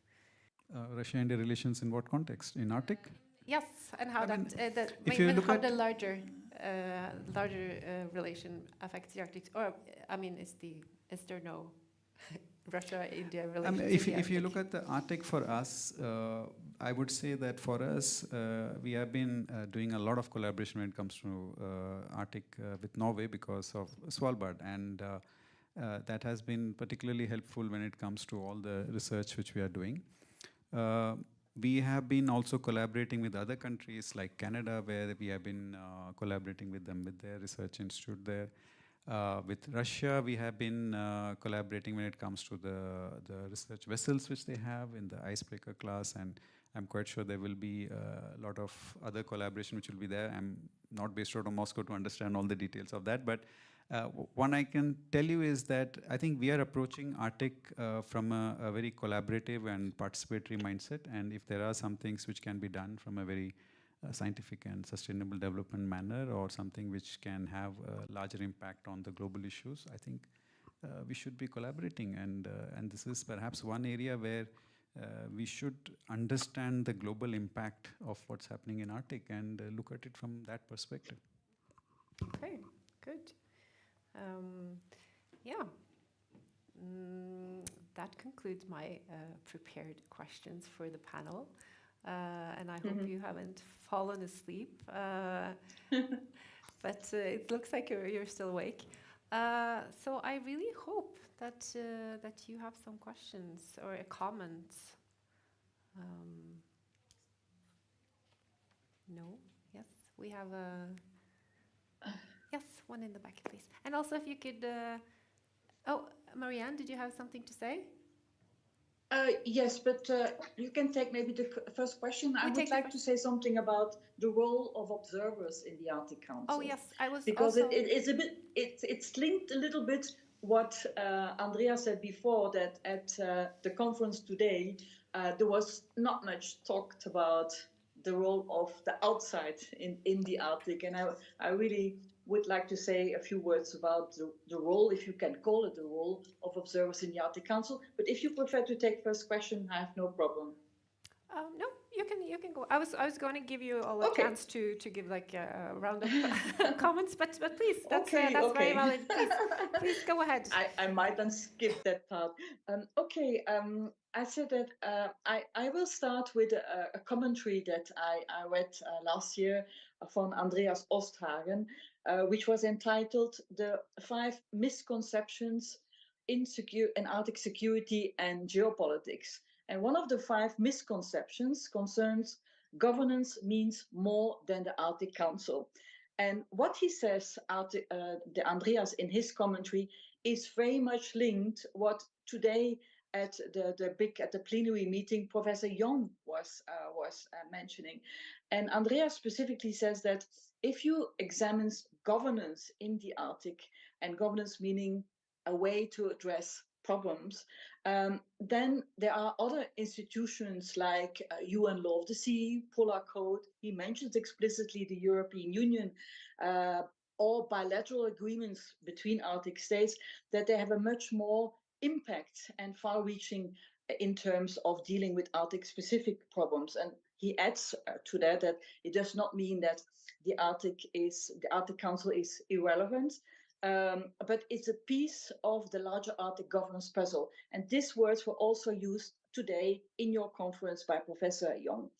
Russia-India relations in what context? In Arctic? Yes, and how the larger relation affects the Arctic, or is there no Russia-India relations? If you look at the Arctic for us, I would say that for us, we have been doing a lot of collaboration when it comes to Arctic with Norway because of Svalbard, and that has been particularly helpful when it comes to all the research which we are doing. We have been also collaborating with other countries like Canada, where we have been collaborating with them with their research institute there. With Russia, we have been collaborating when it comes to the research vessels which they have in the icebreaker class, and I'm quite sure there will be a lot of other collaboration which will be there. I'm not based out of Moscow to understand all the details of that, but one I can tell you is that I think we are approaching Arctic from a very collaborative and participatory mindset, and if there are some things which can be done from a very scientific and sustainable development manner, or something which can have a larger impact on the global issues, I think we should be collaborating, and this is perhaps one area where we should understand the global impact of what's happening in Arctic and look at it from that perspective. Okay, good. Yeah. That concludes my prepared questions for the panel. And I hope you haven't fallen asleep, but it looks like you're still awake. So I really hope that that you have some questions or a comment. No? Yes, we have a... Yes, one in the back, please. And also if you could... Oh, Marianne, did you have something to say? Yes, but you can take maybe the first question. I would like to say something about the role of observers in the Arctic Council. Oh yes, I was because also... it's a bit it's linked a little bit what Andrea said before, that at the conference today there was not much talked about the role of the outside in the Arctic, and I really would like to say a few words about the role, if you can call it the role, of observers in the Arctic Council. But if you prefer to take first question, I have no problem. No, you can go. I was going to give you all a chance to give like a round of comments, but please, that's very valid. Please go ahead. I might then skip that part. I said that I will start with a commentary that I read last year from Andreas Osthagen, which was entitled "The 5 Misconceptions in Arctic Security and Geopolitics." And one of the 5 misconceptions concerns governance means more than the Arctic Council. And what he says, the Andreas, in his commentary, is very much linked what today at the plenary meeting Professor Young was mentioning. And Andreas specifically says that if you examine governance in the Arctic, and governance meaning a way to address problems, then there are other institutions like UN Law of the Sea, Polar Code. He mentions explicitly the European Union, or bilateral agreements between Arctic states, that they have a much more impact and far-reaching in terms of dealing with Arctic-specific problems. And he adds to that it does not mean that the Arctic Council is irrelevant, but it's a piece of the larger Arctic governance puzzle. And these words were also used today in your conference by Professor Young.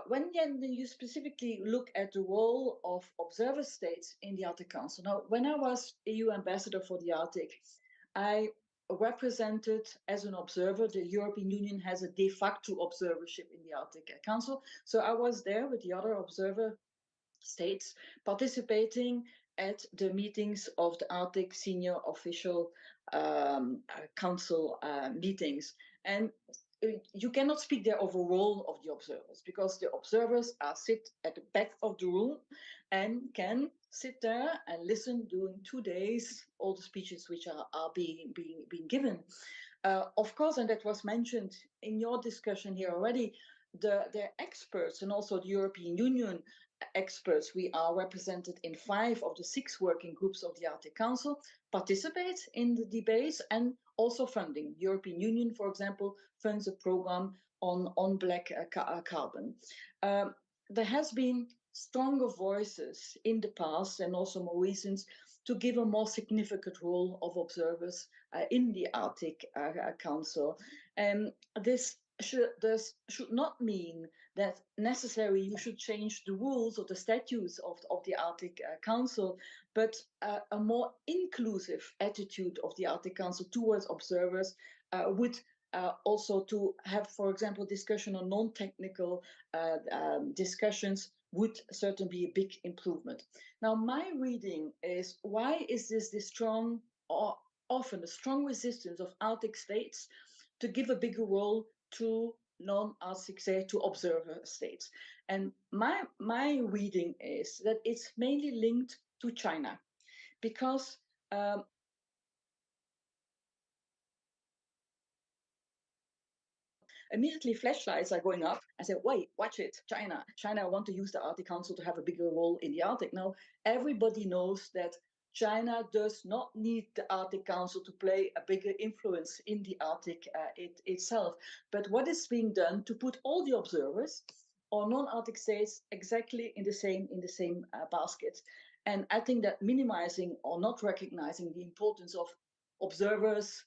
When you specifically look at the role of observer states in the Arctic Council. Now, when I was EU ambassador for the Arctic, I represented as an observer. The European Union has a de facto observership in the Arctic Council. So I was there with the other observer states participating at the meetings of the Arctic Senior Official Council meetings. And you cannot speak there of a role of the observers, because the observers sit at the back of the room and can sit there and listen during 2 days all the speeches which are being given. Of course, and that was mentioned in your discussion here already, the experts and also the European Union experts, we are represented in 5 of the 6 working groups of the Arctic Council, participate in the debates and also funding. The European Union, for example, funds a program on black carbon. There has been stronger voices in the past and also more recent to give a more significant role of observers in the Arctic Council. And this should not mean that necessarily you should change the rules or the statutes of the Arctic Council, but a more inclusive attitude of the Arctic Council towards observers would also to have, for example, discussion on non-technical discussions would certainly be a big improvement. Now, my reading is, why is this strong, or often a strong resistance of Arctic states to give a bigger role to non-Arctic states, to observer states? And my reading is that it's mainly linked to China, because immediately flashlights are going up. I said, wait, watch it, China. China want to use the Arctic Council to have a bigger role in the Arctic. Now, everybody knows that China does not need the Arctic Council to play a bigger influence in the Arctic itself. But what is being done to put all the observers or non-Arctic states exactly in the same basket? And I think that minimizing or not recognizing the importance of observers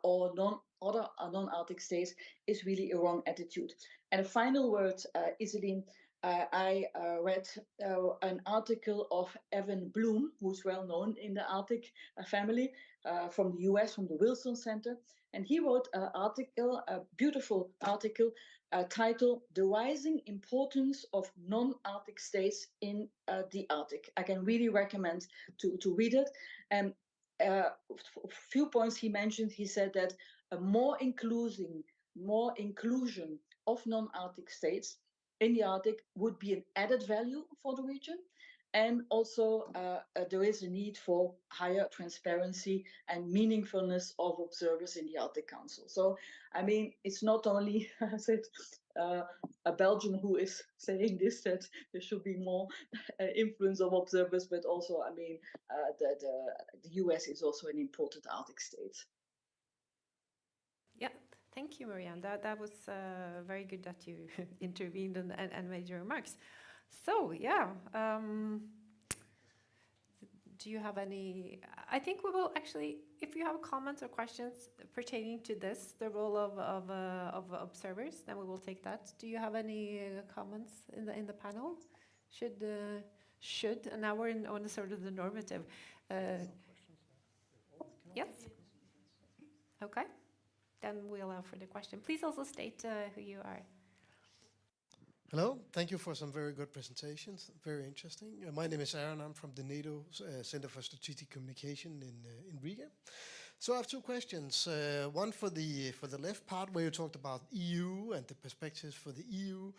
or other non-Arctic states is really a wrong attitude. And a final word, Iselin, I read an article of Evan Bloom, who's well known in the Arctic family from the US, from the Wilson Center. And he wrote an article, a beautiful article, titled "The Rising Importance of Non-Arctic States in the Arctic." I can really recommend to read it. And a few points he mentioned. He said that a more inclusion of non-Arctic states in the Arctic would be an added value for the region. And also there is a need for higher transparency and meaningfulness of observers in the Arctic Council. So, I mean, it's not only a Belgian who is saying this, that there should be more influence of observers, but also, I mean, the US is also an important Arctic state. Yeah, thank you, Marianne. That was very good that you intervened and made your remarks. So, yeah, do you have any? I think we will actually, if you have comments or questions pertaining to this, the role of observers, then we will take that. Do you have any comments in the panel? Should, and now we're on the sort of the normative. Yes. Okay. Then we allow for the question. Please also state who you are. Hello, thank you for some very good presentations, very interesting. My name is Aaron, I'm from the NATO Center for Strategic Communication in Riga. So I have two questions. One for the left part, where you talked about EU and the perspectives for the EU.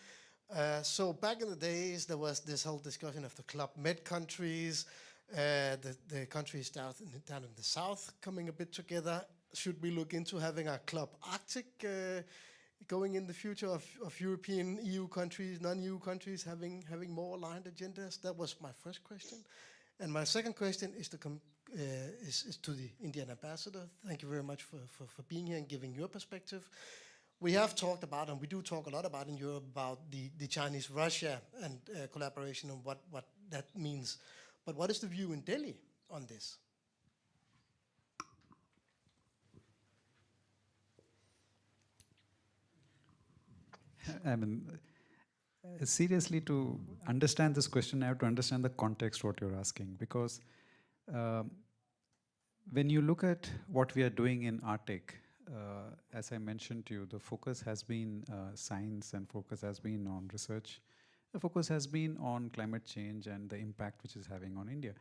So back in the days, there was this whole discussion of the Club Med countries, the countries down in the south coming a bit together. Should we look into having a Club Arctic going in the future of European EU countries, non-EU countries having more aligned agendas? That was my first question. And my second question is to the Indian ambassador. Thank you very much for being here and giving your perspective. We have talked about, and we do talk a lot about in Europe, about the Chinese-Russia and collaboration and what that means. But what is the view in Delhi on this? I mean, seriously, to understand this question, I have to understand the context what you're asking, because when you look at what we are doing in Arctic, as I mentioned to you, the focus has been science, and focus has been on research. The focus has been on climate change and the impact which is having on India.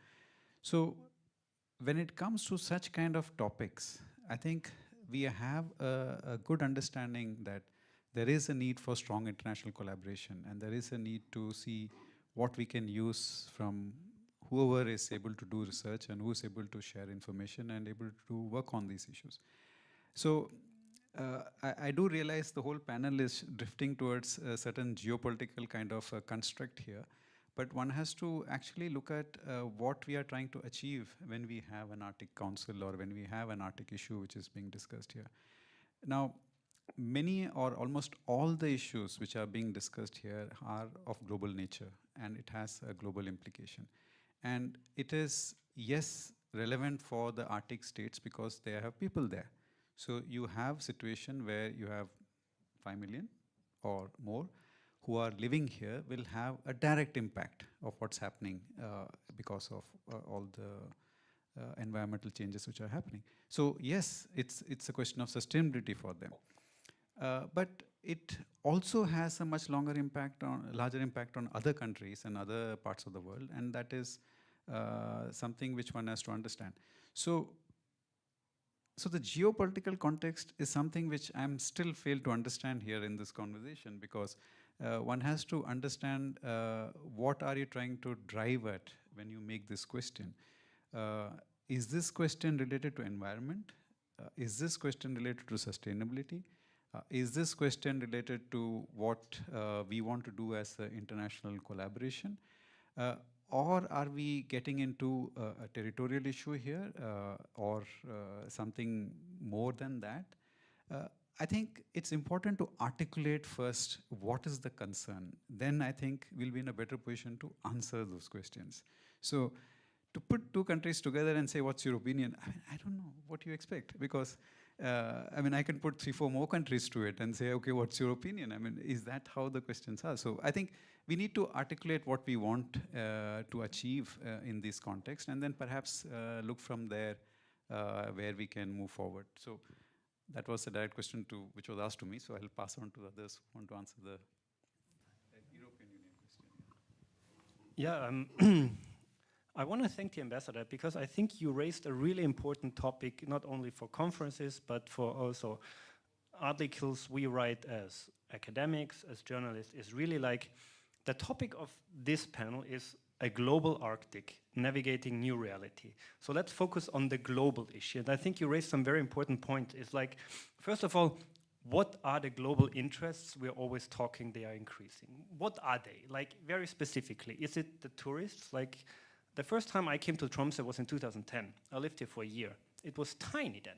So when it comes to such kind of topics, I think we have a good understanding that there is a need for strong international collaboration, and there is a need to see what we can use from whoever is able to do research and who is able to share information and able to work on these issues. So I do realize the whole panel is drifting towards a certain geopolitical kind of construct here, but one has to actually look at what we are trying to achieve when we have an Arctic Council or when we have an Arctic issue which is being discussed here. Now, many or almost all the issues which are being discussed here are of global nature, and it has a global implication. And it is, yes, relevant for the Arctic states because they have people there. So you have a situation where you have 5 million or more who are living here will have a direct impact of what's happening because of all the environmental changes which are happening. So yes, it's a question of sustainability for them. But it also has a much larger impact on other countries and other parts of the world, and that is something which one has to understand. So the geopolitical context is something which I'm still fail to understand here in this conversation, because one has to understand what are you trying to drive at when you make this question. Is this question related to environment? Is this question related to sustainability? Is this question related to what we want to do as an international collaboration? Or are we getting into a territorial issue here, or something more than that? I think it's important to articulate first what is the concern. Then I think we'll be in a better position to answer those questions. So to put two countries together and say, what's your opinion? I mean, I don't know what you expect, because I mean, I can put 3-4 more countries to it and say, okay, what's your opinion? I mean, is that how the questions are? So I think we need to articulate what we want to achieve in this context, and then perhaps look from there where we can move forward. So that was a direct question which was asked to me, so I'll pass on to others who want to answer the European Union question. Yeah, I want to thank the ambassador, because I think you raised a really important topic, not only for conferences, but for also articles we write as academics, as journalists. Is really like the topic of this panel is a global Arctic, navigating new reality. So let's focus on the global issue. And I think you raised some very important points. It's like, first of all, what are the global interests? We're always talking they are increasing. What are they? Like, very specifically, is it the tourists? Like, the first time I came to Tromsø was in 2010. I lived here for a year. It was tiny then.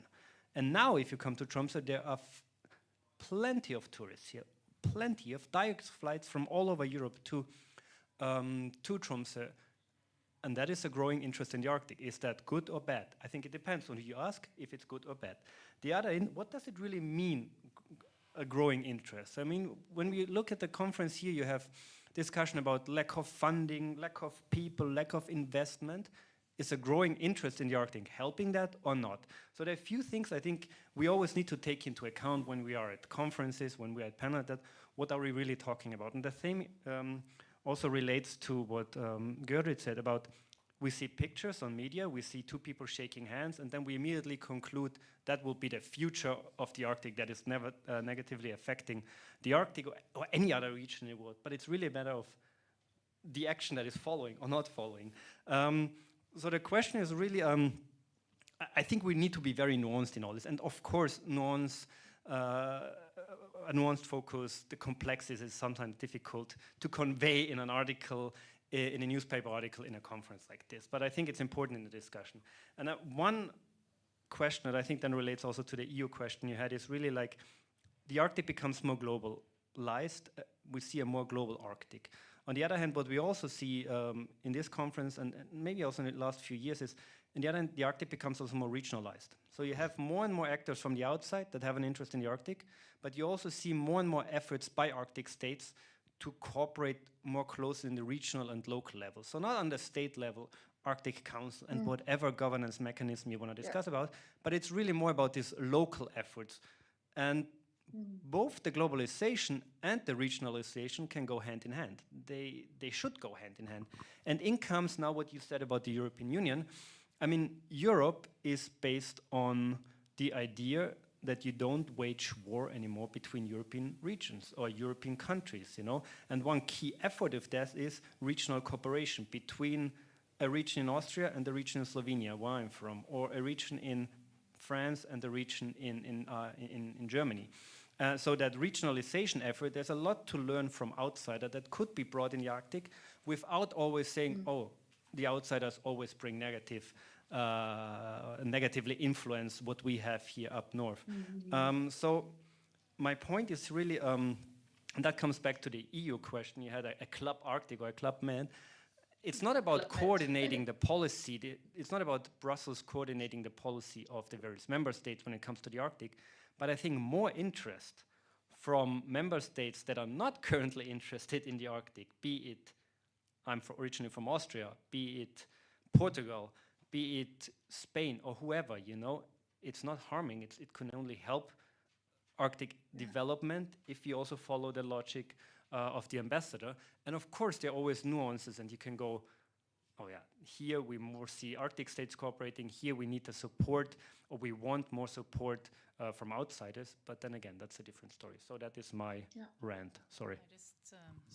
And now if you come to Tromsø, there are plenty of tourists here, plenty of direct flights from all over Europe to Tromsø. And that is a growing interest in the Arctic. Is that good or bad? I think it depends on who you ask, if it's good or bad. The other end, what does it really mean, a growing interest? I mean, when we look at the conference here, you have discussion about lack of funding, lack of people, lack of investment. Is a growing interest in the Arctic helping that or not? So there are a few things I think we always need to take into account when we are at conferences, when we are at panel, that what are we really talking about? And the same also relates to what Gerrit said about, we see pictures on media, we see two people shaking hands, and then we immediately conclude that will be the future of the Arctic, that is never negatively affecting the Arctic or any other region in the world. But it's really a matter of the action that is following or not following. So the question is really, I think we need to be very nuanced in all this. And of course, a nuanced focus, the complexity is sometimes difficult to convey in an article, in a newspaper article, in a conference like this. But I think it's important in the discussion. And one question that I think then relates also to the EU question you had is really like, the Arctic becomes more globalized. We see a more global Arctic. On the other hand, what we also see in this conference, and maybe also in the last few years, is on the other hand, the Arctic becomes also more regionalized. So you have more and more actors from the outside that have an interest in the Arctic, but you also see more and more efforts by Arctic states to cooperate more closely in the regional and local level. So not on the state level, Arctic Council and whatever governance mechanism you want to discuss about, but it's really more about these local efforts. And both the globalization and the regionalization can go hand in hand. They should go hand in hand. And in comes now what you said about the European Union. I mean, Europe is based on the idea that you don't wage war anymore between European regions or European countries, you know. And one key effort of that is regional cooperation between a region in Austria and the region in Slovenia, where I'm from, or a region in France and the region in Germany. So that regionalization effort, there's a lot to learn from outsider that could be brought in the Arctic without always saying, oh, the outsiders always bring negatively influence what we have here up north. So my point is really, and that comes back to the EU question, you had a Club Arctic or a Club Med. It's not about coordinating the policy, it's not about Brussels coordinating the policy of the various member states when it comes to the Arctic, but I think more interest from member states that are not currently interested in the Arctic, be it, I'm originally from Austria, be it Portugal, be it Spain or whoever, you know, it's not harming, it can only help Arctic development if you also follow the logic of the ambassador. And of course, there are always nuances, and you can go, oh yeah, here we more see Arctic states cooperating, here we need the support, or we want more support from outsiders. But then again, that's a different story. So that is my rant. Sorry.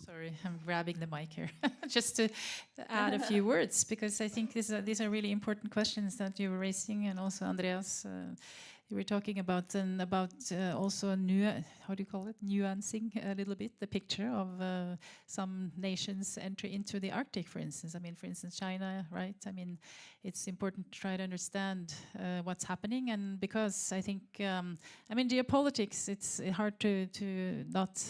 Sorry, I'm grabbing the mic here just to add a few words, because I think these are really important questions that you were raising, and also Andreas, you were talking about, and about also how do you call it, nuancing a little bit the picture of some nations' entry into the Arctic, for instance. I mean, for instance, China, right? I mean, it's important to try to understand what's happening, and because I think, I mean, geopolitics, it's hard to not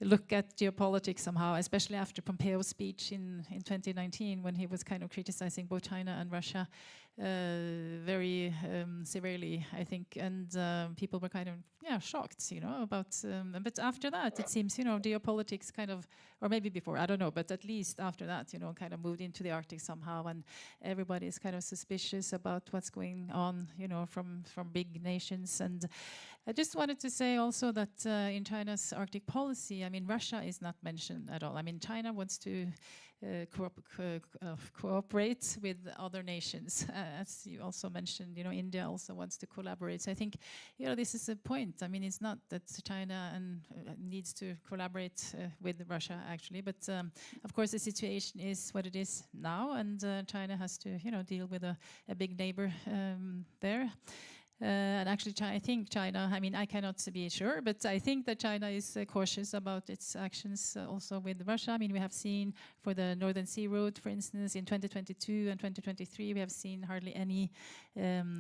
look at geopolitics somehow, especially after Pompeo's speech in 2019, when he was kind of criticizing both China and Russia very severely, I think, and people were kind of shocked, you know, about. But after that, it seems, you know, geopolitics kind of, or maybe before, I don't know, but at least after that, you know, kind of moved into the Arctic somehow, and everybody is kind of suspicious about what's going on, you know, from big nations. And I just wanted to say also that in China's Arctic policy, I mean, Russia is not mentioned at all. I mean, China wants to cooperate with other nations, as you also mentioned. You know, India also wants to collaborate. So I think, you know, this is a point. I mean, it's not that China needs to collaborate with Russia actually, but of course the situation is what it is now, and China has to, you know, deal with a big neighbor there. And actually, I think China, I mean, I cannot be sure, but I think that China is cautious about its actions also with Russia. I mean, we have seen for the Northern Sea Route, for instance, in 2022 and 2023, we have seen hardly any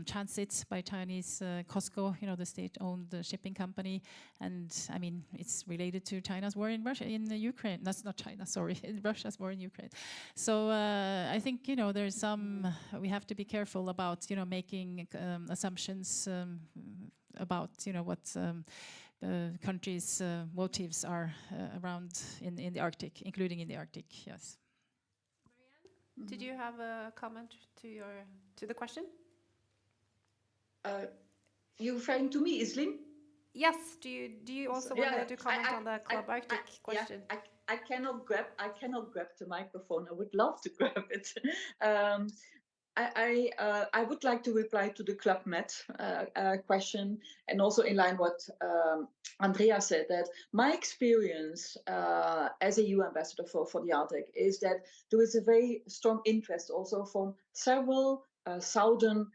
transits by Chinese COSCO, you know, the state-owned shipping company. And I mean, it's related to China's war in Russia, in Ukraine. That's not China, sorry, Russia's war in Ukraine. So I think, you know, there's some, we have to be careful about, you know, making assumptions about, you know, what countries' motives are around in the Arctic, including in the Arctic. Yes. Marianne, did you have a comment to the question? You referring to me, Iselin? Yes. Do you also want to comment on the Club Arctic question? Yeah, I cannot grab the microphone. I would love to grab it. I would like to reply to the Club Med question, and also in line what Andrea said, that my experience as a EU ambassador for the Arctic is that there is a very strong interest also from several southern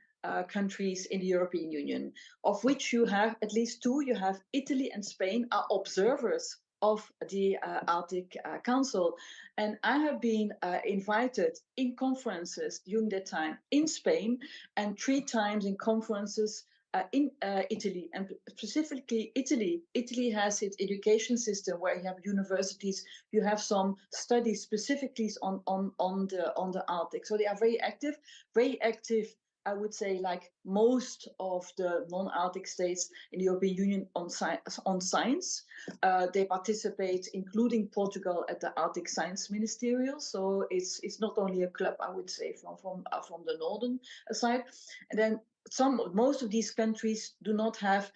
countries in the European Union, of which you have at least two. You have Italy and Spain are observers of the Arctic Council. And I have been invited in conferences during that time in Spain, and 3 times in conferences in Italy, and specifically Italy. Italy has its education system where you have universities, you have some studies specifically on the Arctic. So they are very active, I would say, like most of the non-Arctic states in the European Union on science. They participate, including Portugal, at the Arctic Science Ministerial. So it's not only a club, I would say, from the northern side. And then most of these countries do not have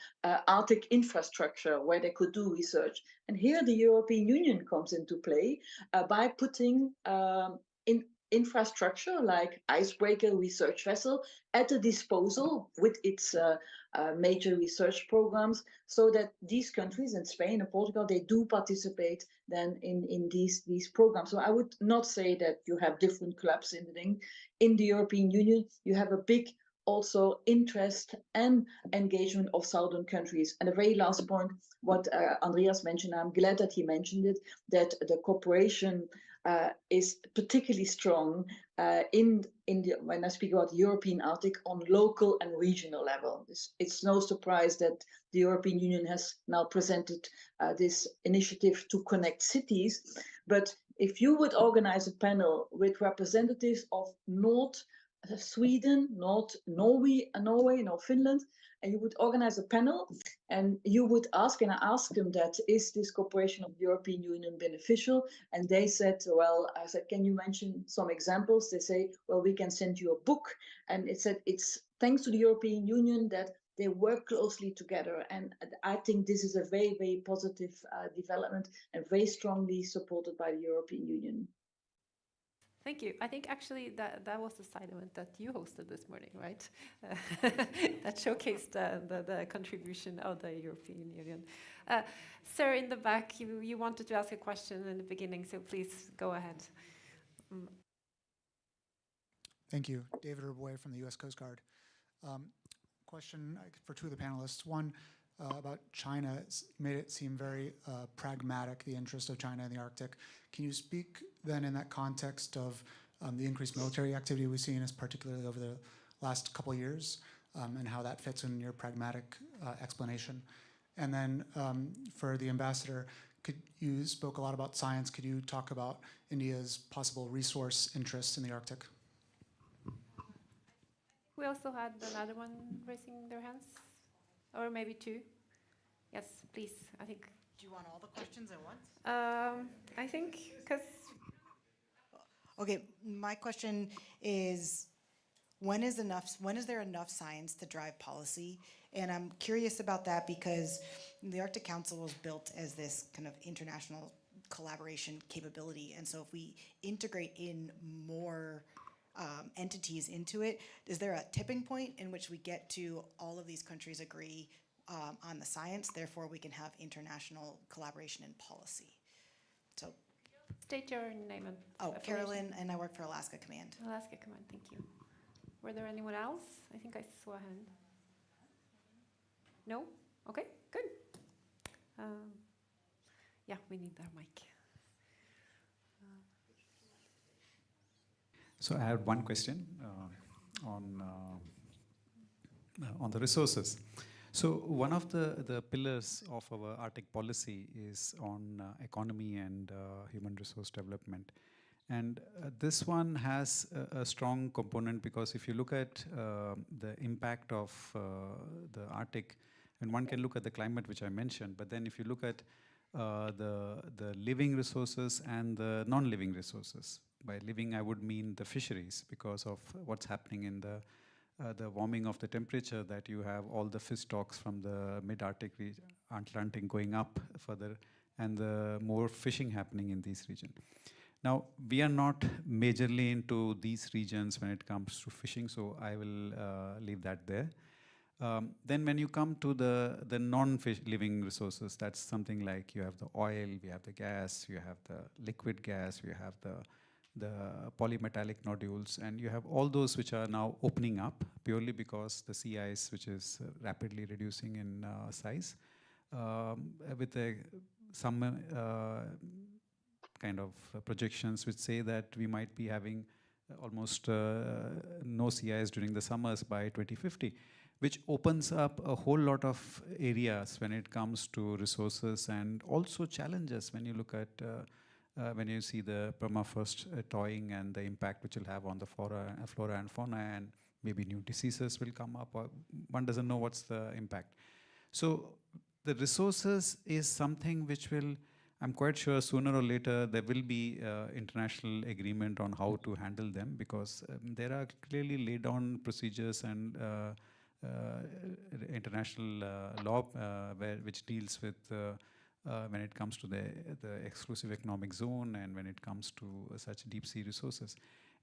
Arctic infrastructure where they could do research. And here the European Union comes into play by putting in infrastructure like icebreaker research vessel at the disposal with its major research programs, so that these countries, in Spain and Portugal, they do participate then in these programs. So I would not say that you have different clubs in the European Union. You have a big also interest and engagement of southern countries. And the very last point, what Andreas mentioned, I'm glad that he mentioned it, that the cooperation is particularly strong when I speak about the European Arctic on local and regional level. It's no surprise that the European Union has now presented this initiative to connect cities. But if you would organize a panel with representatives of North Sweden, North Norway, North Finland, and you would organize a panel, and you would ask, and I asked them that, is this cooperation of the European Union beneficial? And they said, well, I said, can you mention some examples? They say, well, we can send you a book. And it said, it's thanks to the European Union that they work closely together. And I think this is a very, very positive development and very strongly supported by the European Union. Thank you. I think actually that was the side event that you hosted this morning, right? That showcased the contribution of the European Union. Sir, in the back, you wanted to ask a question in the beginning, so please go ahead. Thank you. David Herboy from the U.S. Coast Guard. Question for two of the panelists. One, about China. It's made it seem very pragmatic, the interest of China in the Arctic. Can you speak then in that context of the increased military activity we've seen, as particularly over the last couple of years, and how that fits in your pragmatic explanation? And then for the ambassador, you spoke a lot about science. Could you talk about India's possible resource interests in the Arctic? We also had another one raising their hands, or maybe two. Yes, please. I think. Do you want all the questions at once? I think because. Okay, my question is, when is there enough science to drive policy? And I'm curious about that because the Arctic Council was built as this kind of international collaboration capability. And so if we integrate in more entities into it, is there a tipping point in which we get to all of these countries agree on the science, therefore we can have international collaboration and policy? So, State your name and affiliation. Carolyn, and I work for Alaska Command. Alaska Command, thank you. Were there anyone else? I think I saw a hand. No? Okay, good. Yeah, we need that mic. So I have one question on the resources. So one of the pillars of our Arctic policy is on economy and human resource development. And this one has a strong component because if you look at the impact of the Arctic, and one can look at the climate, which I mentioned, but then if you look at the living resources and the non-living resources. By living, I would mean the fisheries, because of what's happening in the warming of the temperature, that you have all the fish stocks from the mid-Arctic Atlantic going up further, and the more fishing happening in these regions. Now, we are not majorly into these regions when it comes to fishing, so I will leave that there. Then when you come to the non-fish living resources, that's something like you have the oil, we have the gas, you have the liquid gas, you have the polymetallic nodules, and you have all those which are now opening up purely because the sea ice, which is rapidly reducing in size, with some kind of projections which say that we might be having almost no sea ice during the summers by 2050, which opens up a whole lot of areas when it comes to resources and also challenges when you look at when you see the permafrost thawing and the impact which will have on the flora and fauna, and maybe new diseases will come up, or one doesn't know what's the impact. So the resources is something which will, I'm quite sure sooner or later there will be international agreement on how to handle them, because there are clearly laid down procedures and international law which deals with when it comes to the exclusive economic zone and when it comes to such deep sea resources.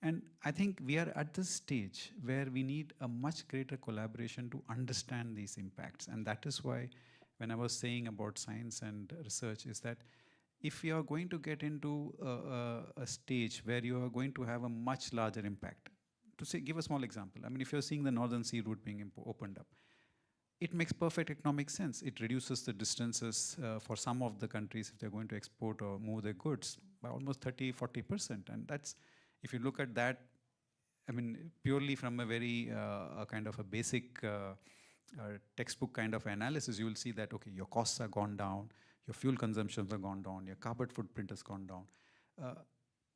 And I think we are at this stage where we need a much greater collaboration to understand these impacts. And that is why when I was saying about science and research is that if you are going to get into a stage where you are going to have a much larger impact, to say, give a small example. I mean, if you're seeing the Northern Sea route being opened up, it makes perfect economic sense. It reduces the distances for some of the countries if they're going to export or move their goods by almost 30–40%. And that's, if you look at that, I mean, purely from a very kind of a basic textbook kind of analysis, you will see that, okay, your costs are gone down, your fuel consumptions are gone down, your carbon footprint has gone down.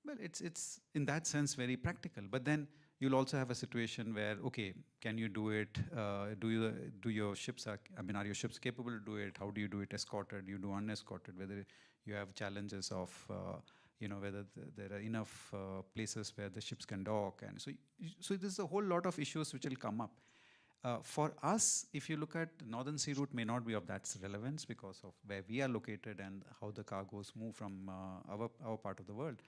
Well, it's in that sense very practical. But then you'll also have a situation where, okay, can you do it? Do your ships are your ships capable to do it? How do you do it escorted? Do you do unescorted? Whether you have challenges of, whether there are enough places where the ships can dock, and so there's a whole lot of issues which will come up. For us, if you look at the Northern Sea Route, may not be of that relevance because of where we are located and how the cargoes move from our part of the world.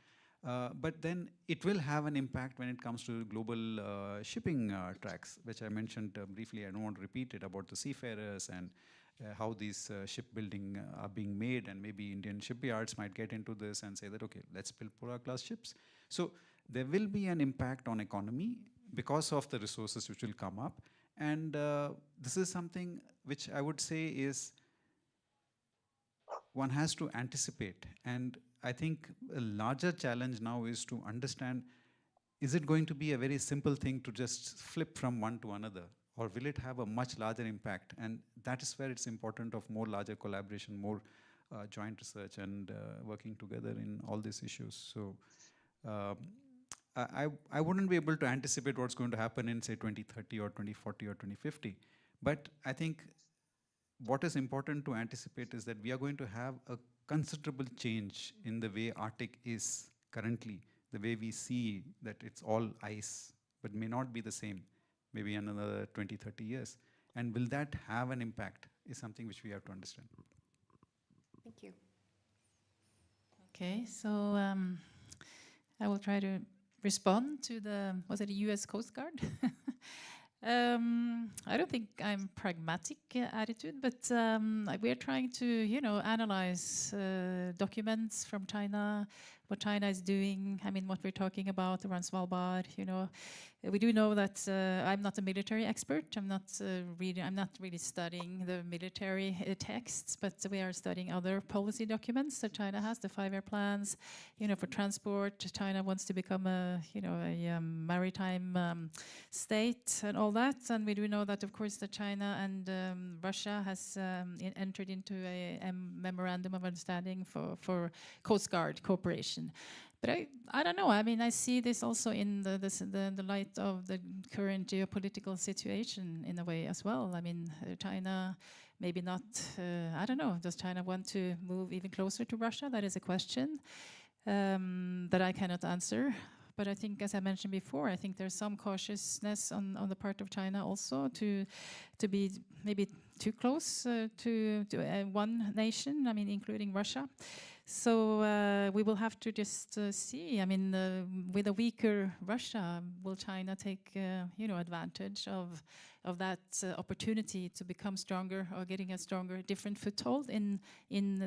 But then it will have an impact when it comes to global shipping tracks, which I mentioned briefly. I don't want to repeat it, about the seafarers and how these shipbuilding are being made, and maybe Indian shipyards might get into this and say that, okay, let's build Polar class ships. So there will be an impact on economy because of the resources which will come up. And this is something which I would say is one has to anticipate. And I think a larger challenge now is to understand, is it going to be a very simple thing to just flip from one to another? Or will it have a much larger impact? And that is where it's important of more larger collaboration, more joint research and working together in all these issues. So I wouldn't be able to anticipate what's going to happen in, say, 2030 or 2040 or 2050. But I think what is important to anticipate is that we are going to have a considerable change in the way Arctic is currently, the way we see that it's all ice, but may not be the same, maybe another 20, 30 years. And will that have an impact is something which we have to understand. Thank you. Okay, so I will try to respond to the, was it the US Coast Guard? I don't think I'm pragmatic attitude, but we're trying to, you know, analyze documents from China, what China is doing. I mean, what we're talking about around Svalbard, you know. We do know that I'm not a military expert. I'm not really studying the military texts, but we are studying other policy documents that China has, the 5-year plans, you know, for transport. China wants to become a, you know, a maritime state and all that. And we do know that, of course, that China and Russia has entered into a memorandum of understanding for Coast Guard cooperation. But I don't know. I mean, I see this also in the light of the current geopolitical situation in a way as well. I mean, China, maybe not, I don't know. Does China want to move even closer to Russia? That is a question that I cannot answer. But I think, as I mentioned before, I think there's some cautiousness on the part of China also to be maybe too close to one nation, I mean, including Russia. So we will have to just see. I mean, with a weaker Russia, will China take you know, advantage of that opportunity to become stronger or getting a stronger, different foothold in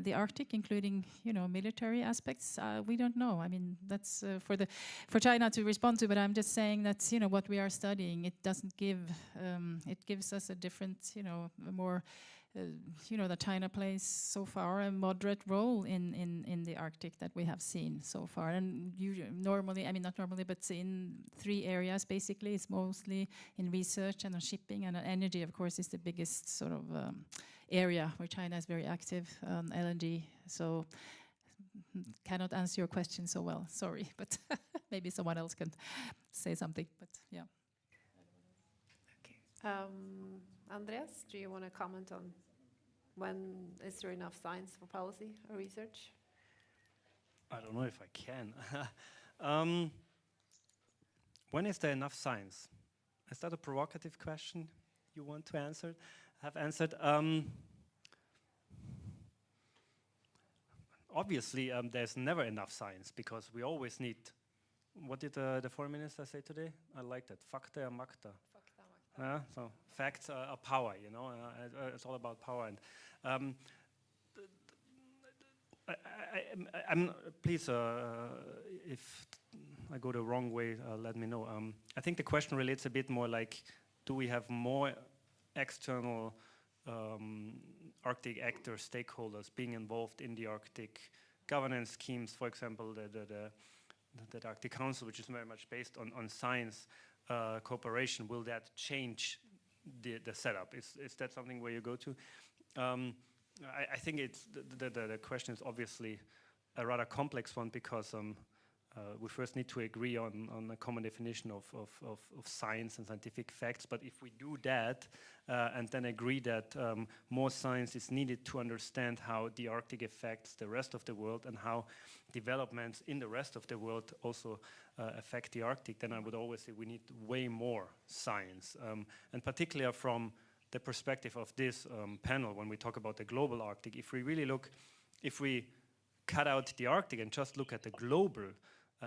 the Arctic, including, you know, military aspects? We don't know. I mean, that's for China to respond to. But I'm just saying that, you know, what we are studying, it doesn't give it gives us a different, you know, a more you know, that China plays so far a moderate role in the Arctic that we have seen so far. And normally, I mean, not normally, but in 3 areas, basically. It's mostly in research and on shipping, and on energy, of course, is the biggest sort of area where China is very active on LNG. So cannot answer your question so well, sorry, but maybe someone else can say something, but yeah. Okay. Andreas, do you want to comment on when is there enough science for policy or research? I don't know if I can. When is there enough science? Is that a provocative question you want to answer? Have answered. Obviously, there's never enough science because we always need. What did the foreign minister say today? I like that. Fakta er makta. So facts are power, you know. It's all about power. And I'm please, if I go the wrong way, let me know. I think the question relates a bit more like, do we have more external Arctic actors, stakeholders being involved in the Arctic governance schemes? For example, the Arctic Council, which is very much based on science. Cooperation, will that change the setup? Is that something where you go to? I think it's the question is obviously a rather complex one because we first need to agree on a common definition of science and scientific facts. But if we do that, and then agree that more science is needed to understand how the Arctic affects the rest of the world and how developments in the rest of the world also affect the Arctic, then I would always say we need way more science. And particularly from the perspective of this panel, when we talk about the global Arctic, if we really look, if we cut out the Arctic and just look at the global,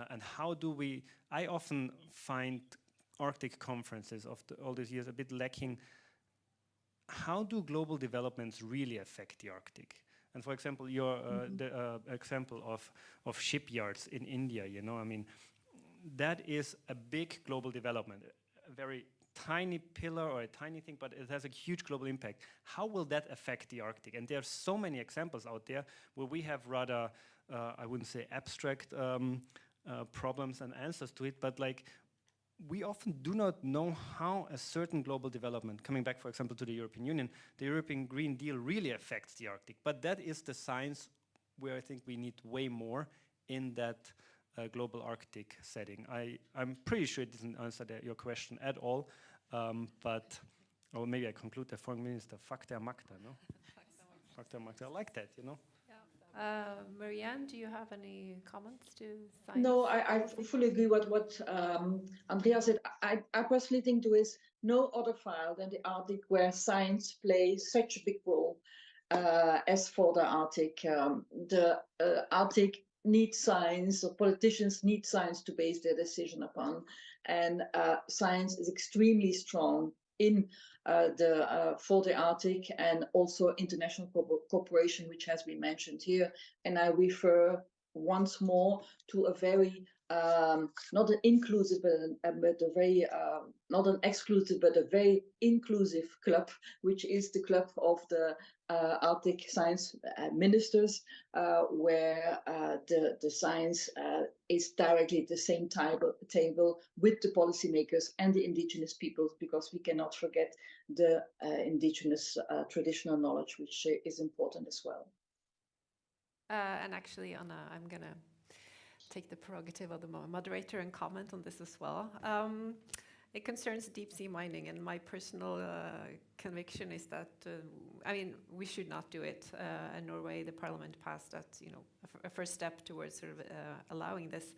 and how do we, I often find Arctic conferences of all these years a bit lacking. How do global developments really affect the Arctic? And for example, your the example of shipyards in India, you know, I mean, that is a big global development, a very tiny pillar or a tiny thing, but it has a huge global impact. How will that affect the Arctic? And there are so many examples out there where we have rather, I wouldn't say abstract problems and answers to it, but like we often do not know how a certain global development, coming back, for example, to the European Union, the European Green Deal really affects the Arctic. But that is the science where I think we need way more in that global Arctic setting. I'm pretty sure it doesn't answer your question at all, but or maybe I conclude the foreign minister, Fakta Makta, no? Fakta Makta, I like that, you know? Marianne, do you have any comments to science? No, I fully agree with what Andrea said. I personally think there is no other file than the Arctic where science plays such a big role as for the Arctic. The Arctic needs science, or politicians need science to base their decision upon. And science is extremely strong in for the Arctic, and also international cooperation, which has been mentioned here. And I refer once more to a very not an inclusive, but a very not an exclusive, but a very inclusive club, which is the club of the Arctic science ministers, where the science is directly at the same table with the policymakers and the indigenous peoples, because we cannot forget the indigenous traditional knowledge, which is important as well. And actually, Anna, I'm going to take the prerogative of the moderator and comment on this as well. It concerns deep sea mining, and my personal conviction is that, I mean, we should not do it. In Norway, the parliament passed that, you know, a first step towards sort of allowing this.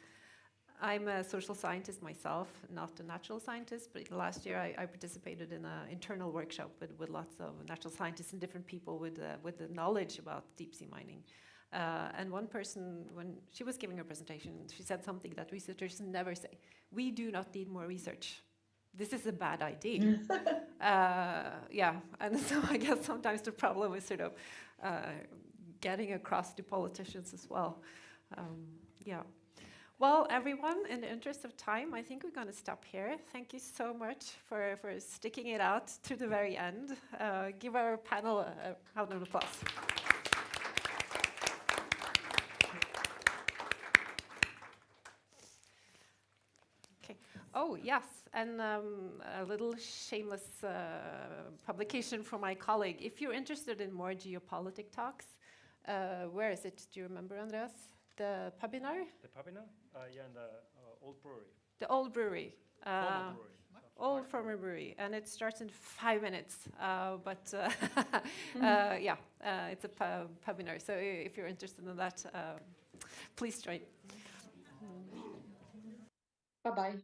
I'm a social scientist myself, not a natural scientist, but last year I participated in an internal workshop with lots of natural scientists and different people with the knowledge about deep sea mining. And one person, when she was giving her presentation, she said something that researchers never say: we do not need more research. This is a bad idea. Yeah, and so I guess sometimes the problem is sort of getting across to politicians as well. Yeah. Well, everyone, in the interest of time, I think we're going to stop here. Thank you so much for sticking it out to the very end. Give our panel a round of applause. Oh, yes, and a little shameless publication from my colleague. If you're interested in more geopolitic talks, where is it? Do you remember, Andreas? The Pabinar? The Pabinar? Yeah, in the old brewery. The old brewery. Former brewery. Old former brewery, and it starts in 5 minutes. Yeah, it's a Pabinar. So if you're interested in that, please join. Bye-bye.